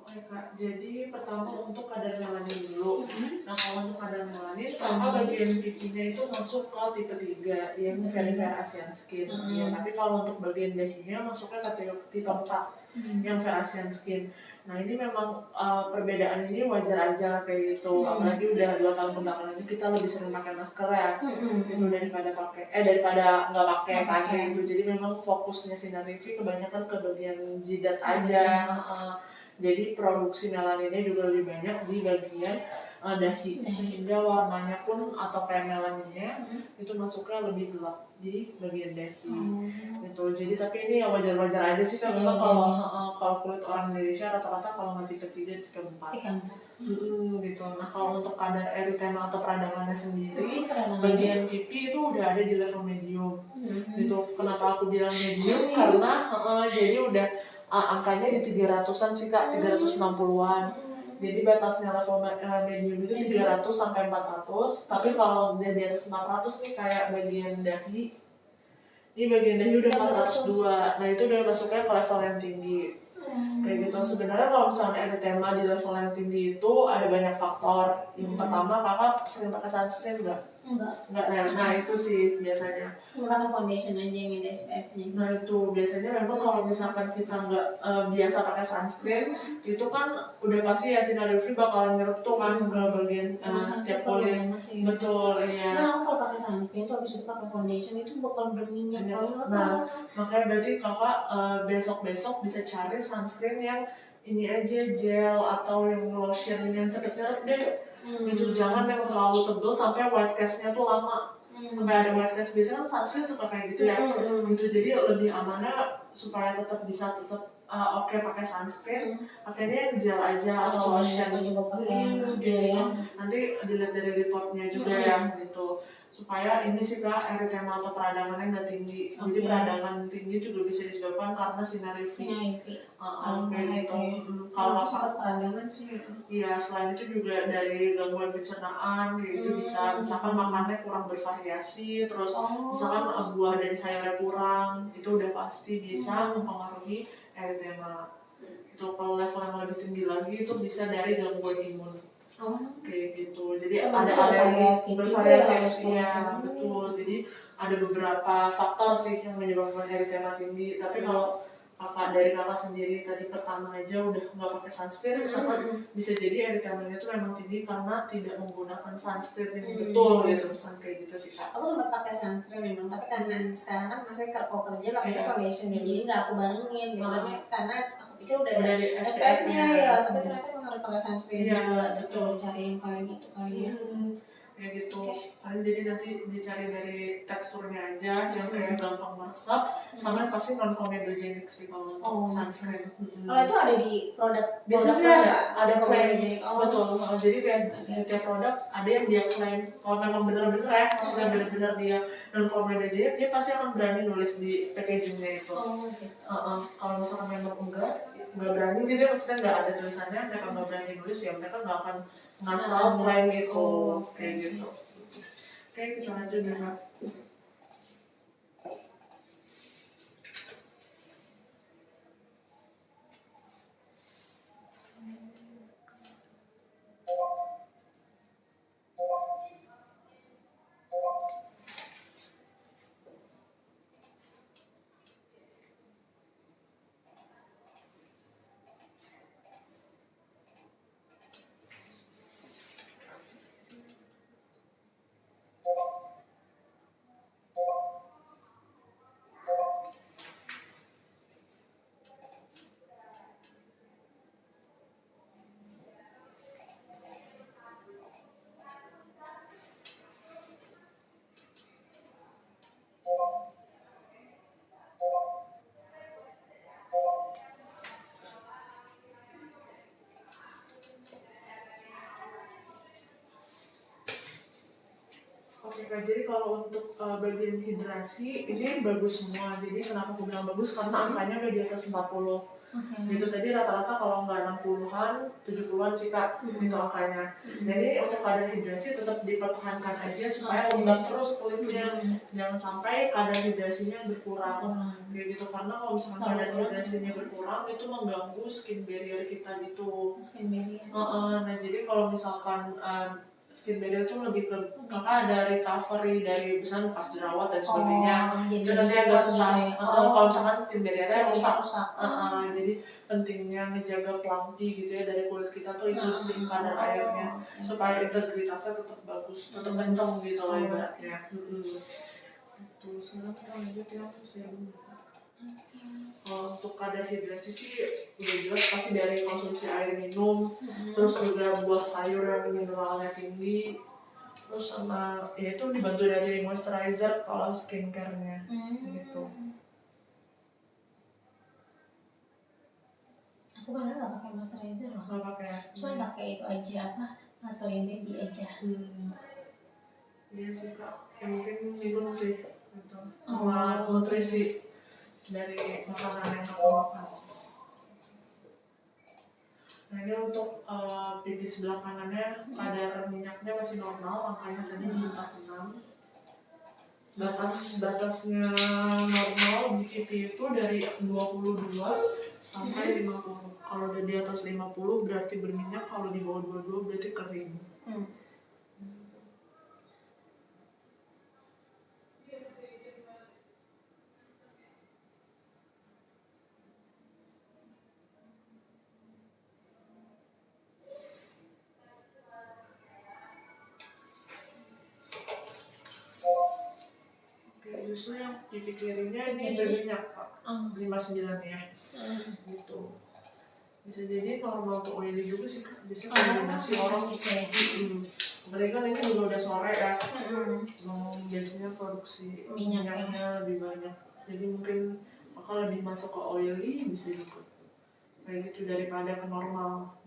Oke Kak, jadi pertama untuk kadar melanin dulu. Nah kalau untuk kadar melanin, Kakak bagian pipinya itu masuk ke tipe 3 yang very fair Asian skin. Ya, tapi kalau untuk bagian dahinya masuknya ke tipe 4 yang fair Asian skin. Nah ini memang perbedaan ini wajar aja kayak gitu. Apalagi udah 2 tahun kebelakangan ini kita lebih sering pakai masker ya, gitu daripada nggak pakai kan kayak gitu. Jadi memang fokusnya Sinar Revie kebanyakan ke bagian jidat aja. Jadi produksi melaninnya juga lebih banyak di bagian dahi, sehingga warnanya pun atau kayak melaninnya itu masuknya lebih gelap di bagian dahi. Gitu. Jadi tapi ini ya wajar-wajar aja sih kan, kalau kulit orang Indonesia rata-rata kalau nggak tipe 3, tipe 4. Gitu. Nah kalau untuk kadar erythema atau peradangannya sendiri, bagian pipi itu udah ada di level medium. Gitu. Kenapa aku bilang medium? Karena jadi udah angkanya di 300-an sih Kak, 360-an. Jadi batasnya level medium itu 300 sampai 400. Tapi kalau udah di atas 400 nih kayak bagian dahi. Ini bagian dahi udah 402. Nah itu udah masuknya ke level yang tinggi. Kayak gitu. Sebenarnya kalau misalnya erythema di level yang tinggi itu ada banyak faktor. Yang pertama Kakak sering pakai sunscreen nggak? Enggak. Nah itu sih biasanya. Cuma pakai foundation aja yang ada SPF-nya. Nah itu biasanya memang kalau misalkan kita nggak biasa pakai sunscreen, itu kan udah pasti ya sinar UV bakalan nyerap tuh kan ke bagian setiap kulit. Betul, iya. Nah, aku kalau pakai sunscreen tuh habis itu pakai foundation itu bakal berminyak banget. Nah, makanya berarti kakak besok-besok bisa cari sunscreen yang ini aja gel atau yang lotion yang cepet nyerap deh. Itu jangan yang terlalu tebel sampai white cast-nya tuh lama. Sampai ada white cast, biasanya kan sunscreen suka kayak gitu ya. Itu jadi lebih amannya supaya tetap bisa oke pakai sunscreen, pakainya yang gel aja atau lotion. Aku juga pakai gel ya. Nanti dilihat dari reportnya juga ya gitu, supaya ini sih kak eritema atau peradangannya nggak tinggi. Jadi peradangan tinggi juga bisa disebabkan karena sinar UV. Kayak gitu. Kalau sempat peradangan sih. Iya, selain itu juga dari gangguan pencernaan kayak gitu bisa, misalkan makannya kurang bervariasi, terus misalkan buah dan sayurnya kurang, itu udah pasti bisa mempengaruhi eritema. Itu kalau level yang lebih tinggi lagi itu bisa dari gangguan imun. Kayak gitu. Jadi ada alergi bervariatif ya, betul. Jadi ada beberapa faktor sih yang menyebabkan eritema tinggi. Tapi kalau kakak sendiri tadi pertama aja udah nggak pakai sunscreen, misalkan bisa jadi eritemanya itu memang tinggi karena tidak menggunakan sunscreen yang betul gitu, misalkan kayak gitu sih kak. Aku sempat pakai sunscreen memang, tapi karena sekarang kan maksudnya kalau kerja pakai foundation ya, jadi nggak aku barengin gitu karena aku pikir udah ada SPF-nya ya, tapi ternyata memang harus pakai sunscreen juga. Betul, cari yang paling itu kali ya. Kayak gitu. Paling jadi nanti dicari dari teksturnya aja yang kayak gampang meresap, sama yang pasti non comedogenic sih kalau untuk sunscreen. Kalau itu ada di produk biasanya sih ada comedogenic. Betul. Jadi kayak setiap produk ada yang dia klaim kalau memang benar-benar ya, maksudnya benar-benar dia non comedogenic, dia pasti akan berani nulis di packagingnya itu. Kalau misalkan memang enggak berani, jadi maksudnya nggak ada tulisannya, mereka nggak berani nulis ya, mereka nggak akan ngasal klaim itu kayak gitu. Oke, kita lanjut ya kak. Oke kak, jadi kalau untuk bagian hidrasi ini bagus semua. Jadi kenapa aku bilang bagus? Karena angkanya udah di atas 40. Gitu tadi rata-rata kalau nggak 60-an, 70-an sih kak, itu angkanya. Jadi untuk kadar hidrasi tetap dipertahankan aja supaya lembab terus kulitnya. Jangan sampai kadar hidrasinya berkurang. Kayak gitu, karena kalau misalkan kadar hidrasinya berkurang itu mengganggu skin barrier kita gitu. Nah jadi kalau misalkan skin barrier itu lebih ke kakak ada recovery dari misalnya bekas jerawat dan sebagainya, itu nanti agak susah. Kalau misalkan skin barriernya rusak, jadi pentingnya ngejaga pelampi gitu ya dari kulit kita tuh itu sih kadar airnya supaya integritasnya tetap bagus, tetap kenceng gitu loh ibaratnya. Itu sekarang kita lanjut ya serum. Untuk kadar hidrasi sih udah jelas pasti dari konsumsi air minum, terus juga buah sayur yang mineralnya tinggi, terus sama ya itu dibantu dari moisturizer kalau skincare-nya gitu. Aku kadang nggak pakai moisturizer loh. Nggak pakai. Cuma pakai itu aja apa Vaseline baby aja. Iya sih kak, ya, mungkin minum sih gitu. Sama nutrisi dari makanan yang kamu makan. Nah ini untuk pipi sebelah kanannya kadar minyaknya masih normal, makanya tadi di atas 6. Batasnya normal di pipi itu dari 22 sampai 50. Kalau udah di atas 50 berarti berminyak, kalau di bawah 22 berarti kering. justru yang pipi kirinya ini berminyak Pak, 59 ya, gitu. Bisa jadi normal tuh oily juga sih Kak, biasanya kombinasi orang gitu ya. Apalagi kan ini juga udah sore ya, biasanya produksi minyaknya lebih banyak, jadi mungkin bakal lebih masuk ke oily, bisa juga kayak gitu daripada ke normal.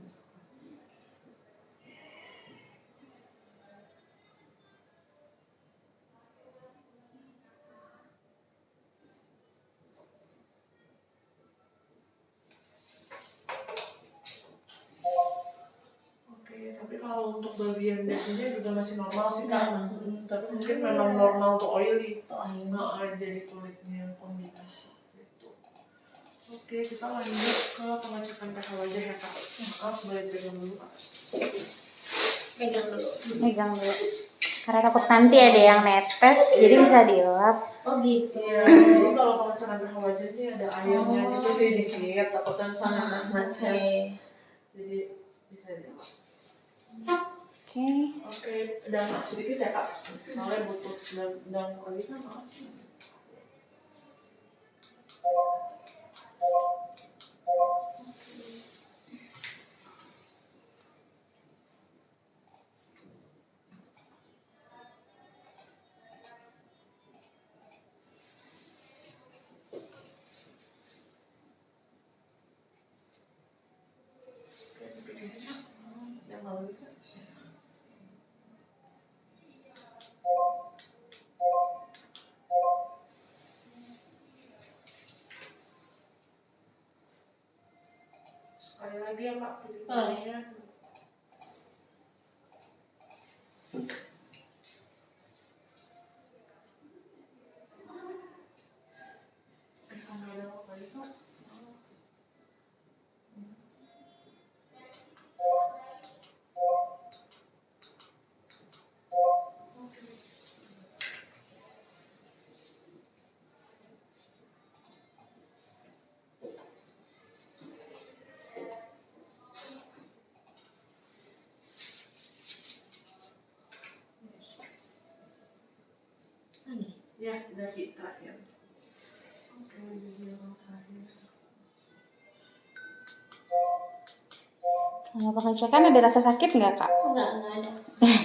Oke, tapi kalau untuk bagian dahinya juga masih normal sih Kak. Tapi mungkin memang normal tuh oily. Dari kulitnya kombinasi gitu. Oke, kita lanjut ke pengecekan pH wajah ya Kak. Maaf, boleh pegang dulu Kak. Megang dulu. Karena takut nanti ada yang netes, jadi bisa dilap. Oh gitu. Iya, jadi kalau pengecekan pH wajah ini ada airnya gitu sih dikit, takutnya misalnya netes. Jadi bisa dilap. Oke, dan sedikit ya Kak. Soalnya butuh dan lagi kan maaf. Sekali lagi ya Kak, pipinya. Ada apa lagi Kak? Ya, dari terakhir. Oke, jadi yang terakhir. Sama pengecekan ada rasa sakit nggak Kak? Enggak ada.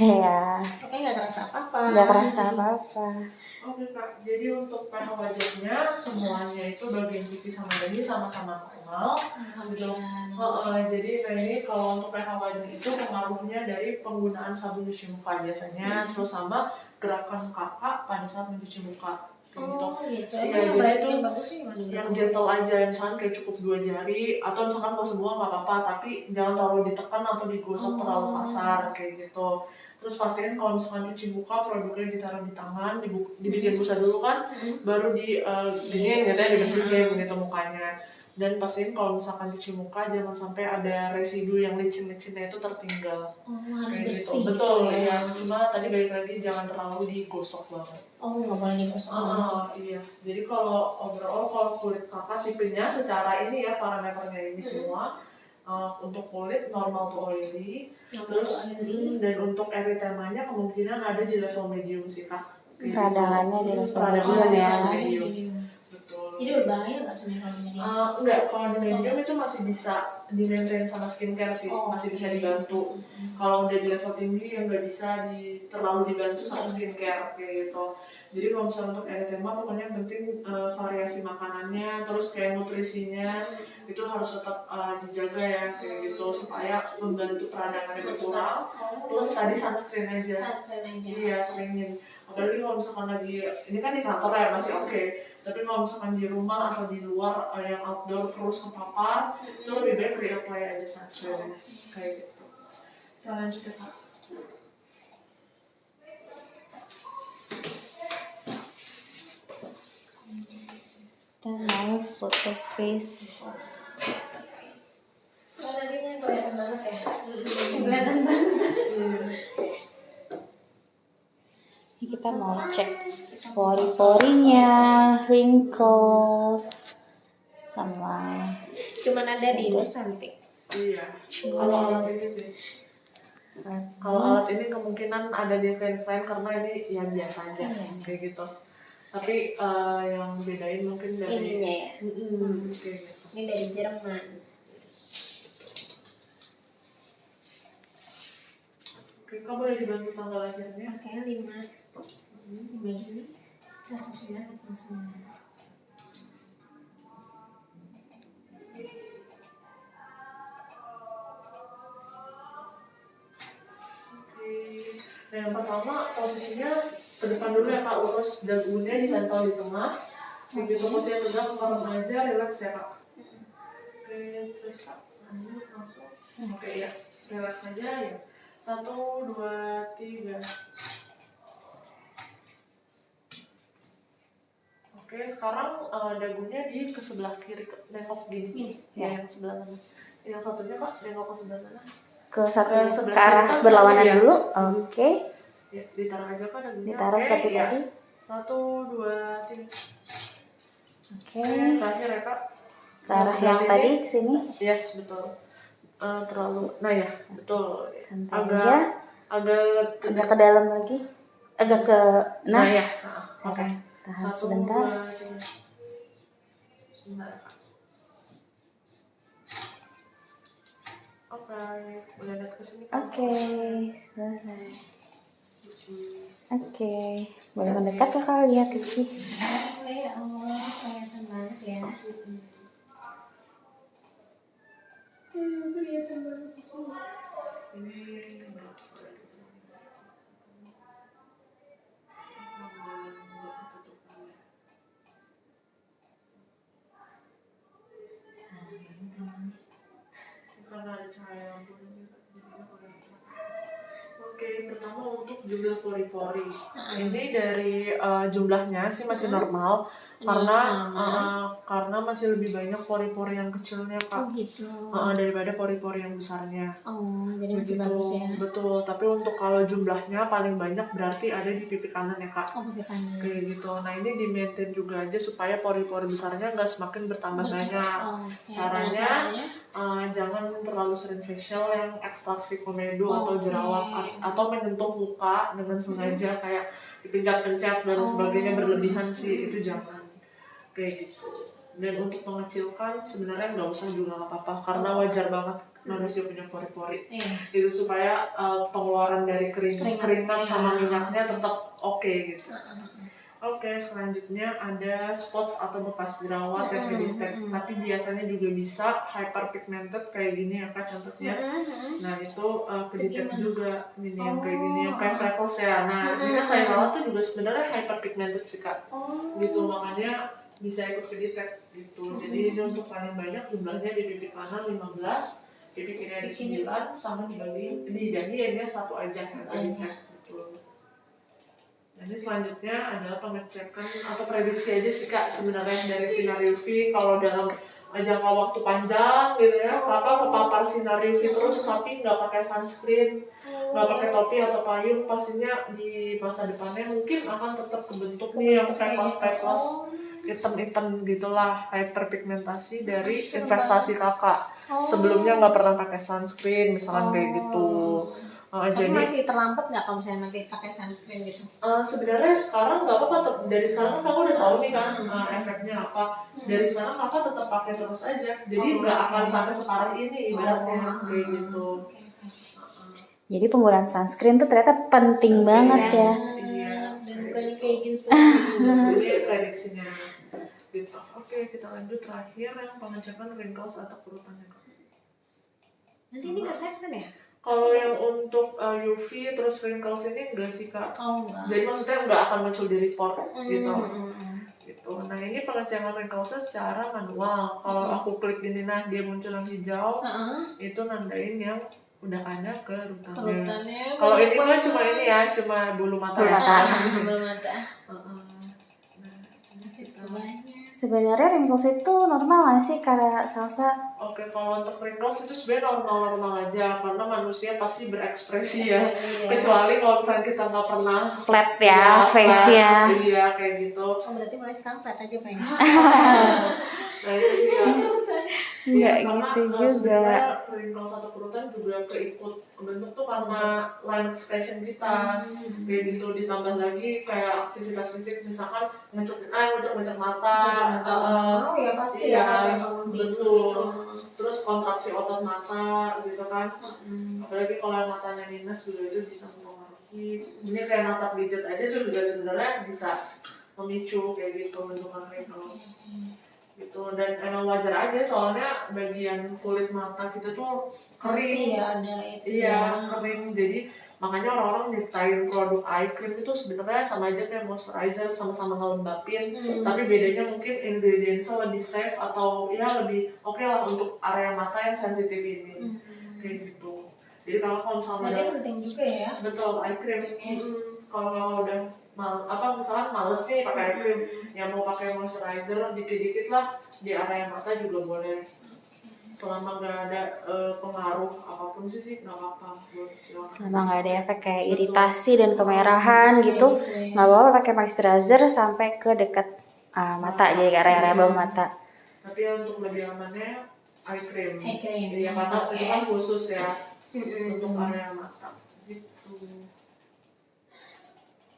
Ya, Oke, nggak terasa apa-apa. nggak kerasa apa-apa. Oke Kak, jadi untuk pH wajahnya semuanya itu bagian pipi sama dahi sama-sama normal. Jadi ini kalau untuk pH wajah itu pengaruhnya dari penggunaan sabun cuci muka biasanya, terus sama gerakan kakak pada saat mencuci muka. Gitu. Iya, Emang jadi yang itu bagus sih gimana? yang gentle aja, misalkan kayak cukup 2 jari, atau misalkan mau semua nggak apa-apa, tapi jangan terlalu ditekan atau digosok terlalu kasar kayak gitu. Terus pastiin kalau misalkan cuci muka produknya ditaruh di tangan, dibikin busa dulu kan, baru diginiin gitu ya, dibersihin gitu mukanya. Dan pastiin kalau misalkan cuci muka jangan sampai ada residu yang licin-licinnya itu tertinggal. Kayak gitu. Betul ya. Cuma tadi balik lagi jangan terlalu digosok banget. Nggak boleh digosok. Iya. Jadi kalau overall kalau kulit kakak tipenya secara ini ya parameternya ini semua untuk kulit normal to oily. Terus dan untuk eritemanya kemungkinan ada di level medium sih Kak. Peradangannya di level medium ya. Betul. Jadi berbahaya nggak sebenarnya kalau medium? Enggak, kalau di medium itu masih bisa di-maintain sama skincare sih, masih bisa dibantu. Kalau udah di level tinggi yang nggak bisa terlalu dibantu sama skincare kayak gitu. Jadi kalau misalnya untuk erythema pokoknya yang penting variasi makanannya, terus kayak nutrisinya itu harus tetap dijaga ya kayak gitu supaya membantu peradangannya berkurang. Plus tadi sunscreen aja. Iya, seringin. Apalagi kalau misalkan lagi ini kan di kantor ya masih oke. Tapi kalau misalkan di rumah atau di luar yang outdoor terus kepapar, itu lebih baik re-apply aja sunscreen kayak gitu. Kita lanjut ya Kak. Kita mau foto face. Nanti kan kelihatan banget ya. Kelihatan banget. Ini kita mau cek pori-porinya, wrinkles, sama Cuman ada di Nusantik. Iya. Kalau alat ini sih. Kalau alat ini kemungkinan ada di klien-klien karena ini yang biasa aja kayak gitu. Tapi yang bedain mungkin dari Ininya ya. kayak gitu. Ini dari Jerman. Oke, kamu boleh dibantu tanggal lahirnya? Oke, 5 Juni 1949. Nah, yang pertama posisinya ke depan dulu ya Kak, lurus dagunya ditempel di tengah. Begitu posisinya tegak, merem aja, relax ya Kak. Oke, terus Kak, lanjut masuk. Oke ya, relax aja ya. 1, 2, 3. Oke, sekarang dagunya ke sebelah kiri, nengok gini. Ya, yang sebelah sana. Yang satunya Kak, nengok ke sebelah sana. Ke satu sebelah ke arah kiri, berlawanan ya. dulu. Oke. Ya, ditaruh aja Kak dagunya. Ditaruh seperti ya. tadi. 1, 2, 3. Oke. Terakhir ya Kak. Ke arah yang sini. tadi ke sini. Yes, betul. Terlalu, nah ya, betul. Santai aja. Agak Agak ke dalam lagi. Agak ke nah ya. sekarang tahan 1, sebentar. 2, 3. Sebentar ya Kak. Oke, boleh lihat ke sini Kak. Oke, selesai. Oke, boleh mendekat Kakak lihat Kiki. Ya Allah, kelihatan banget ya. Kelihatan banget sih. Ini karena ada cahaya lampu juga. Oke, pertama untuk jumlah pori-pori. Ini dari jumlahnya sih masih normal karena masih lebih banyak pori-pori yang kecilnya Kak. Oh gitu. Daripada pori-pori yang besarnya. Oh, jadi masih Begitu, bagus ya. betul. Tapi untuk kalau jumlahnya paling banyak berarti ada di pipi kanan ya Kak. Oh, pipi kanan. Kayak gitu. Nah ini di maintain juga aja supaya pori-pori besarnya nggak semakin bertambah banyak. Caranya jangan terlalu sering facial yang ekstraksi komedo atau jerawat atau menyentuh muka dengan sengaja kayak dipencet-pencet dan sebagainya berlebihan sih, itu jangan kayak gitu. Dan untuk mengecilkan sebenarnya nggak usah juga nggak apa-apa karena wajar banget manusia punya pori-pori. Itu supaya pengeluaran dari keringat sama minyaknya tetap oke gitu. Oke, selanjutnya ada spots atau bekas jerawat yang kedetek, tapi biasanya juga bisa hyperpigmented kayak gini ya Kak contohnya. Nah itu kedetek juga ini yang kayak gini, yang kayak freckles ya. Nah ini kan tai lalat tuh juga sebenarnya hyperpigmented sih Kak. Gitu, makanya bisa ikut kedetek gitu. Jadi ini untuk paling banyak jumlahnya di pipi kanan 15, pipi kiri ada 9, sama di dahi hanya 1 aja yang kedetek gitu. Nah, ini selanjutnya adalah pengecekan atau prediksi aja sih Kak sebenarnya dari sinar UV. Kalau dalam jangka waktu panjang gitu ya, Kakak kepapar sinar UV terus tapi nggak pakai sunscreen, nggak pakai topi atau payung, pastinya di masa depannya mungkin akan tetap kebentuk nih yang freckles hitam-hitam gitulah, hyperpigmentasi dari investasi Kakak. Sebelumnya nggak pernah pakai sunscreen misalkan kayak gitu. Tapi Jadi masih terlambat nggak kalau misalnya nanti pakai sunscreen gitu? Sebenarnya sekarang nggak apa-apa, dari sekarang Kakak udah tahu nih kan efeknya apa. Dari sekarang Kakak tetap pakai terus aja, jadi nggak akan sampai separah ini ibaratnya kayak gitu. Jadi penggunaan sunscreen tuh ternyata penting banget ya. Iya. Dan bukannya kayak gitu. Ini prediksinya gitu. Oke, kita lanjut terakhir yang pengecekan wrinkles atau kerutan ya Kak. Nanti ini kesep kan ya? Kalau yang untuk UV terus wrinkles ini enggak sih Kak. Enggak. Jadi maksudnya enggak akan muncul di report gitu. Gitu. Nah ini pengecekan wrinklesnya secara manual. Kalau aku klik gini nah dia muncul yang hijau, itu nandain yang udah ada kerutannya. Kalau ini kan cuma ini ya, cuma bulu mata. Bulu mata. Sebenarnya wrinkles itu normal nggak sih Kak Salsa? Oke, kalau untuk wrinkles itu sebenarnya normal-normal aja karena manusia pasti berekspresi ya. Kecuali kalau misalnya kita nggak pernah Flat ya, face-nya. Iya, kayak gitu. Oh berarti mulai sekarang flat aja pengen. Nah itu sih ya. Nggak karena gitu juga. sebenarnya wrinkle satu kerutan juga keikut kebentuk tuh karena line expression kita. Kayak gitu, ditambah lagi kayak aktivitas fisik misalkan ngecek mata, Ya pasti iya, ya bangun tidur betul. gitu. Terus kontraksi otot mata gitu kan. Apalagi kalau yang matanya minus juga itu bisa mempengaruhi. Ini kayak natap gadget aja juga sebenarnya bisa memicu kayak gitu bentukan wrinkle gitu. Dan emang wajar aja soalnya bagian kulit mata kita tuh kering. Pasti ya ada itu Iya, ya. kering. Jadi makanya orang-orang nyiptain produk eye cream itu sebenarnya sama aja kayak moisturizer, sama-sama ngelembapin. Tapi bedanya mungkin ingredientsnya lebih safe atau ya lebih oke lah untuk area mata yang sensitif ini. Kayak gitu. Jadi kalau misalnya Berarti penting juga ya. betul eye cream. Kalau udah misalkan males nih pakai eye cream, yang mau pakai moisturizer dikit-dikit lah di area mata juga boleh. Selama nggak ada pengaruh apapun sih nggak apa-apa, silakan. Selama nggak ada efek kayak iritasi dan kemerahan gitu, nggak apa-apa pakai moisturizer sampai ke dekat mata, jadi ke area bawah mata. Tapi ya untuk lebih amannya eye cream. Eye cream. Iya, karena Oke. itu kan khusus ya untuk area mata gitu.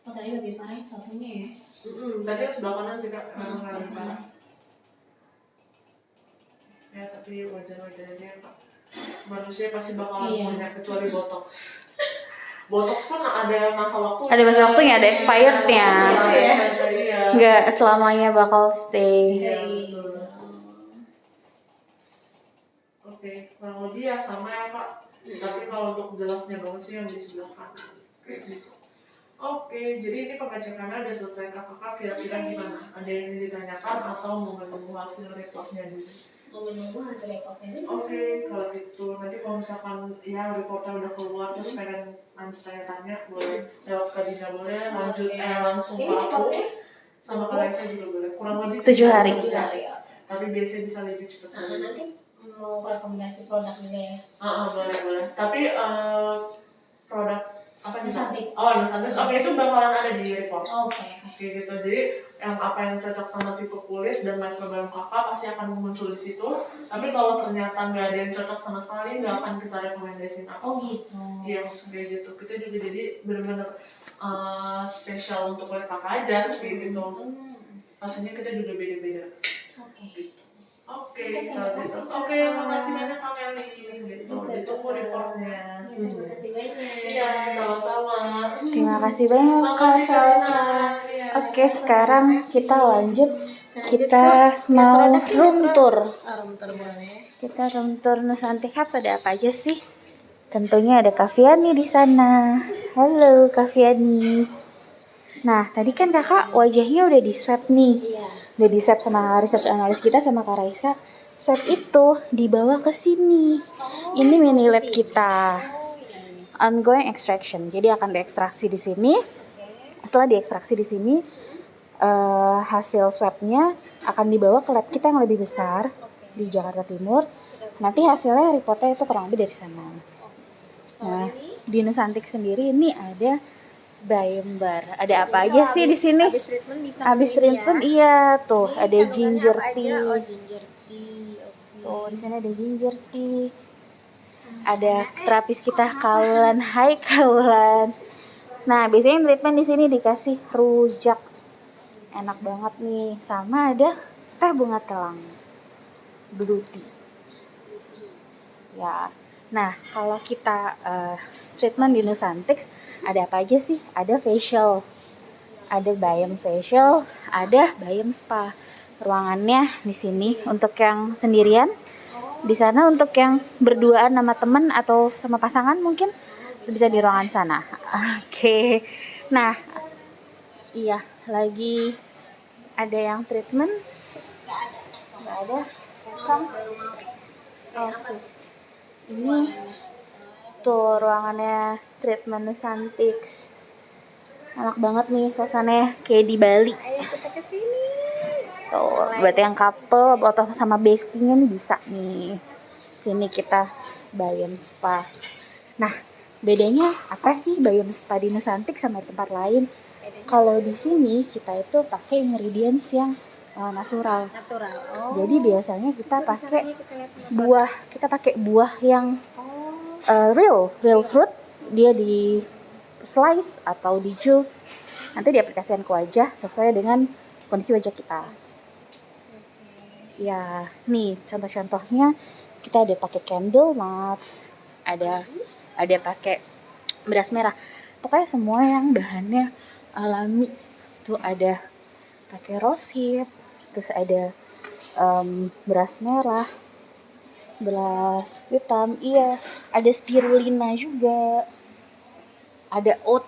Oh tadi lebih parah yang satunya ya. Tadi yang sebelah kanan sih kak, memang lebih parah. Ya tapi wajar-wajar aja ya kak. Manusia pasti bakalan punya kecuali botox. Botox pun ada masa waktu. Ada masa waktunya, ada expirednya. Iya. Nggak selamanya bakal stay. Iya, betul. Oke, kurang lebih ya sama ya kak. Tapi kalau untuk jelasnya banget sih yang di sebelah kanan kayak gitu. Oke, jadi ini pengecekannya udah selesai. Kakak kira-kira gimana? Ada yang ditanyakan atau mau menunggu hasil reportnya dulu? Mau menunggu hasil reportnya dulu. Oke, kalau gitu nanti kalau misalkan ya reportnya udah keluar terus pengen lanjut tanya-tanya boleh lewat ke Dina, boleh lanjut langsung ke aku sama Kak Raisa juga boleh. Kurang lebih 7 hari. 7 hari ya. Tapi biasanya bisa lebih cepat. Nanti mau rekomendasi produk juga ya. Boleh. Tapi produk apa nih? Nusantik. Oh, Nusantik. Oke, itu bakalan ada di report. Oke. Kayak gitu. Jadi apa yang cocok sama tipe kulit dan microbiome kakak pasti akan muncul di situ. Tapi kalau ternyata nggak ada yang cocok sama sekali, nggak akan kita rekomendasiin apa. Oh gitu. Iya, kayak gitu. Kita juga jadi benar-benar spesial untuk kulit kakak aja kayak gitu. Pastinya kita juga beda-beda. Oke. Oke, kalau gitu. Oke, makasih banyak Kak Meli. Gitu. Ditunggu reportnya. Terima kasih banyak. Iya, sama-sama. Terima kasih banyak Kak Salsa. Oke, sekarang kita lanjut. Kita mau room tour. Room tour boleh. Kita room tour Nusantik Hubs, ada apa aja sih? Tentunya ada Kak Fiani di sana. Halo Kak Fiani. Nah, tadi kan kakak wajahnya udah di swab nih. Iya. Udah di swab sama research analis kita sama Kak Raisa. Swab itu dibawa ke sini. Ini mini lab kita. Ongoing extraction. Jadi akan diekstraksi di sini. Setelah diekstraksi di sini, hasil swabnya akan dibawa ke lab kita yang lebih besar di Jakarta Timur. Nanti hasilnya reportnya itu kurang lebih dari sana. Nah, di Nusantik sendiri ini ada Biombar. Ada apa aja sih di sini? Habis treatment bisa. Habis treatment iya tuh ada ginger tea. Oh, ginger tea. Tuh di sana ada ginger tea. Ada terapis kita Kaulan. Hai Kaulan. Nah, biasanya treatment di sini dikasih rujak. Enak banget nih. Sama ada teh bunga telang. Blue tea. Ya. Nah, kalau kita treatment di Nusantik ada apa aja sih? Ada facial, ada Biome facial, ada Biome spa. Ruangannya di sini untuk yang sendirian, di sana untuk yang berduaan sama temen atau sama pasangan mungkin bisa di ruangan sana. Oke. Nah, iya lagi ada yang treatment? Nggak ada. Kosong. Oke. Ini tuh ruangannya treatment Nusantik. Enak banget nih suasananya kayak di Bali. Ayo kita ke sini. Tuh, buat yang couple atau sama bestie-nya nih bisa nih. Sini kita Biome Spa. Nah, bedanya apa sih Biome Spa di Nusantik sama tempat lain? Kalau di sini kita itu pakai ingredients yang natural. Natural. Oh. Jadi biasanya kita Itu bisa pakai lagi kita lihat sama buah yang real fruit. Dia di slice atau di juice. Nanti diaplikasikan ke wajah sesuai dengan kondisi wajah kita. Ya, nih contoh-contohnya kita ada pakai candle nuts, ada pakai beras merah. Pokoknya semua yang bahannya alami. Tuh ada pakai rosehip, terus ada beras merah, beras hitam, iya, ada spirulina juga, ada oat.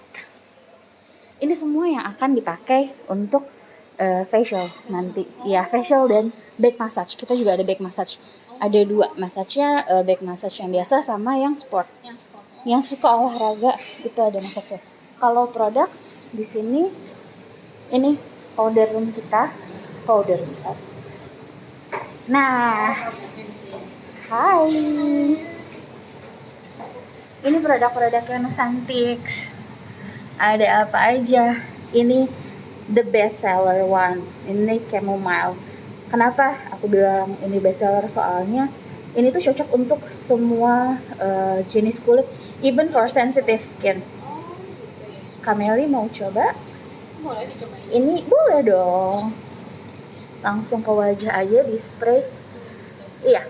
Ini semua yang akan dipakai untuk facial nanti. Ya, facial dan back massage. Kita juga ada back massage. Ada 2 massage-nya, back massage yang biasa sama yang sport. Yang suka olahraga itu ada massage-nya. Kalau produk di sini ini powder kita. Nah, hai. Ini produk-produknya Nusantics. Ada apa aja? Ini the best seller one. Ini chamomile. Kenapa aku bilang ini best seller? Soalnya ini tuh cocok untuk semua jenis kulit, even for sensitive skin. Kameli mau coba? Boleh dicobain. Ini boleh dong. Langsung ke wajah aja di spray. Iya.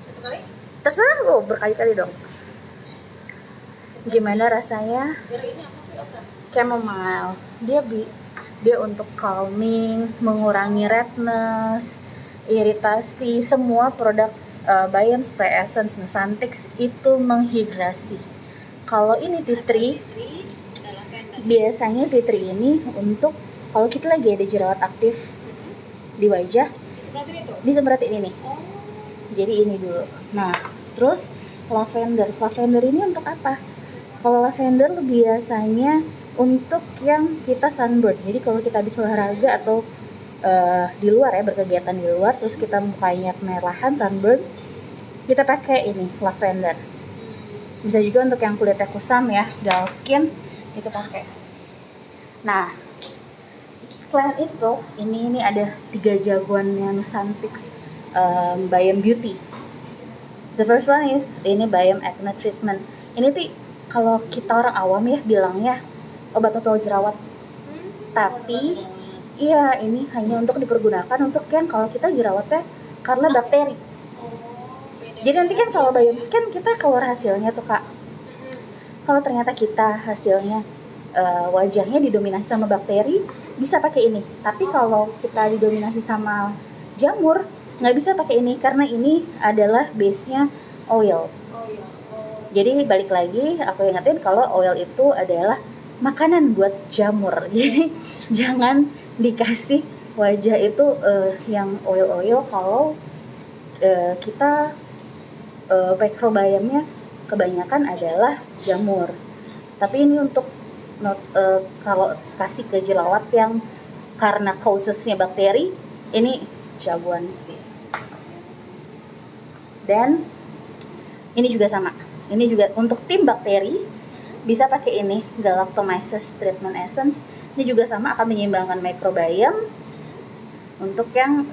Satu kali? Terserah lo, berkali-kali dong. Gimana rasanya? Ini apa sih, Oka? Chamomile. Dia untuk calming, mengurangi redness, iritasi. Semua produk Bayam Spray Essence Nusantics itu menghidrasi. Kalau ini tea tree, biasanya tea tree ini untuk kalau kita lagi ada jerawat aktif di wajah, disempratin ini nih. Jadi ini dulu. Nah, terus lavender ini untuk apa? Kalau lavender biasanya untuk yang kita sunburn. Jadi kalau kita habis olahraga atau di luar ya, berkegiatan di luar, terus kita mukanya kemerahan, sunburn, kita pakai ini lavender. Bisa juga untuk yang kulitnya kusam ya, dull skin, itu pakai. Nah, selain itu, ini ada 3 jagoannya Nusantics Bayam Beauty. The first one is ini Bayam Acne Treatment. Ini tuh kalau kita orang awam ya bilangnya obat total jerawat. Tapi iya, ini hanya untuk dipergunakan untuk yang kalau kita jerawatnya karena bakteri. Jadi nanti kan kalau Bayam Skin kita keluar hasilnya tuh Kak. Kalau ternyata kita hasilnya wajahnya didominasi sama bakteri, bisa pakai ini. Tapi kalau kita didominasi sama jamur, nggak bisa pakai ini karena ini adalah base-nya oil. Jadi balik lagi, aku ingetin kalau oil itu adalah makanan buat jamur. Jadi jangan dikasih wajah itu yang oil kalau kita mikrobiomnya kebanyakan adalah jamur. Tapi ini untuk kalau kasih ke jerawat yang karena causesnya bakteri, ini jagoan sih. Dan ini juga sama. Ini juga untuk tim bakteri bisa pakai ini Galactomyces Treatment Essence. Ini juga sama, akan menyeimbangkan mikrobiom untuk yang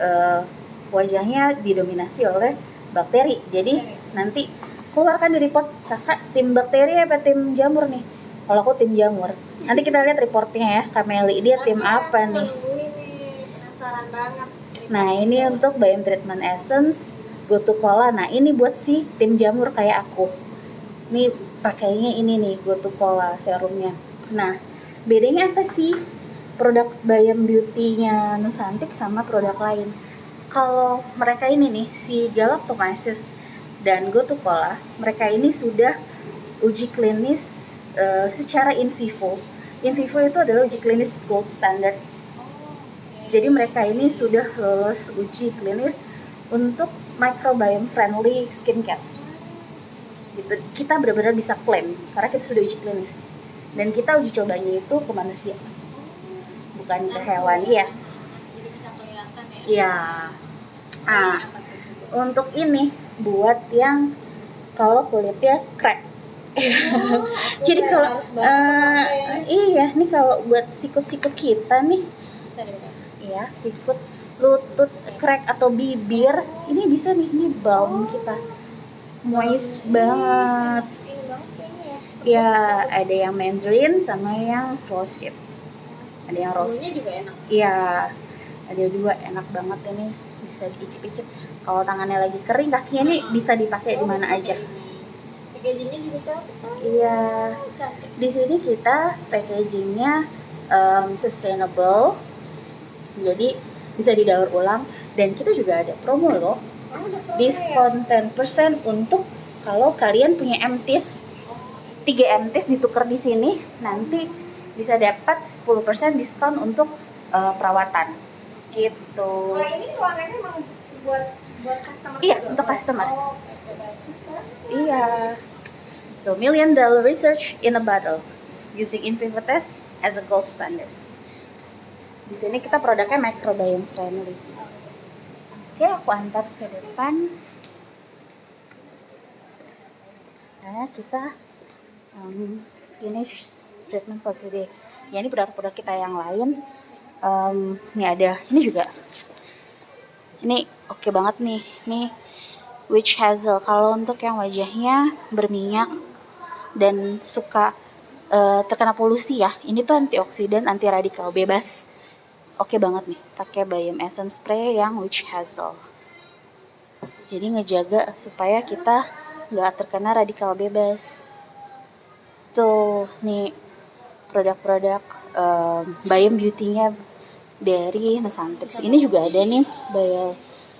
wajahnya didominasi oleh bakteri. Jadi nanti keluarkan di report, kakak tim bakteri apa tim jamur nih? Kalau aku tim jamur. Nanti kita lihat reportnya ya, Kameli dia tim apa nih? Penasaran banget. Nah ini untuk Bayam Treatment Essence Gotukola. Nah ini buat si tim jamur kayak aku. Ini pakainya ini nih Gotukola serumnya. Nah bedanya apa sih produk Bayam Beauty-nya Nusantics sama produk lain? Kalau mereka ini nih, si Galactomyces dan Gotukola, mereka ini sudah uji klinis secara in vivo. In vivo itu adalah uji klinis gold standard. Jadi mereka ini sudah lolos uji klinis untuk microbiome friendly skincare. Gitu. Kita benar-benar bisa klaim karena kita sudah uji klinis. Dan kita uji cobanya itu ke manusia, bukan ke hewan. Yes. Jadi bisa kelihatan ya. Iya. Untuk ini buat yang kalau kulitnya crack. Jadi kalau iya, nih kalau buat sikut-sikut kita nih, Bisa deh. ya, sikut, lutut, crack atau bibir. Ini bisa nih, ini balm kita. Moist banget. Ya, ada yang Mandarin sama yang rose. Ada yang rose. Juga enak. Iya, ada dua, enak banget ini. Bisa diicip-icip. Kalau tangannya lagi kering, kakinya nih bisa dipakai di mana aja. Packagingnya juga cocok. Iya. Cantik. Di sini kita packagingnya sustainable, jadi bisa didaur ulang, dan kita juga ada promo loh, diskon 10% untuk kalau kalian punya MTIS, 3 MTIS ditukar di sini, nanti bisa dapat 10% diskon untuk perawatan gitu. Nah, ini ruangannya emang buat customer. Iya, juga? untuk customer. Oh, bagus kan? Iya. So, $1 million research in a bottle using in vivo test as a gold standard. Di sini kita produknya microbiome friendly. Oke, aku antar ke depan. Nah, kita finish treatment for today. Ya, ini produk-produk kita yang lain. Ini ada, ini juga. Ini oke banget nih. Ini witch hazel. Kalau untuk yang wajahnya berminyak dan suka terkena polusi ya, ini tuh antioksidan, anti radikal bebas. Oke banget nih, pakai Biome Essence Spray yang witch hazel. Jadi ngejaga supaya kita nggak terkena radikal bebas. Tuh nih produk-produk Biome Beauty-nya dari Nusantrix. Ini juga ada nih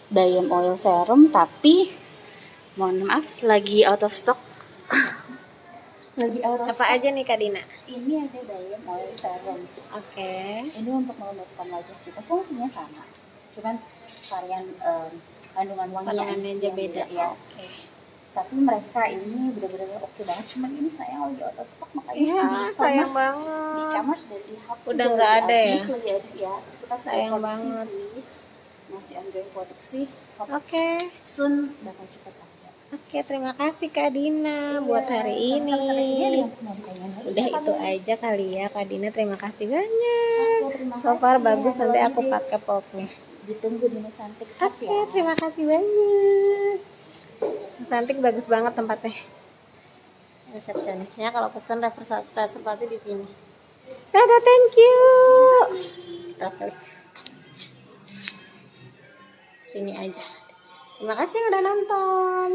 Biome Oil Serum, tapi mohon maaf lagi out of stock. Lagi out of Apa stock. aja nih Kak Dina? Ini ada Biome Oil Serum. Oke. Ini untuk melembabkan wajah kita, fungsinya sama, cuman varian kandungan wanginya Kandungannya aja beda. ya. Oke. Tapi mereka ini benar-benar oke banget, cuman ini sayang lagi out of stock, makanya Iya, di sayang e-commerce, banget. di e-commerce dan e-hub Udah nggak ada ya? lagi habis ya. Kita sedang Sayang produksi banget. sih, masih ongoing produksi. Oke. Soon bakal cepet ada. Oke, terima kasih Kak Dina buat hari Sama-sama, sampai sini ada ini. yang mau ditanyain lagi? Udah Apa itu nih? aja kali ya Kak Dina, terima kasih banyak. Oke, terima So far kasih. bagus, nanti Kalau aku di- pakai popnya. Ditunggu di Nusantrix Hub Oke, ya. terima kasih banyak. Cantik, bagus banget tempatnya. Resepsionisnya kalau pesan reservasi di sini. Dadah, thank you. Oke. Sini aja. Terima kasih yang udah nonton.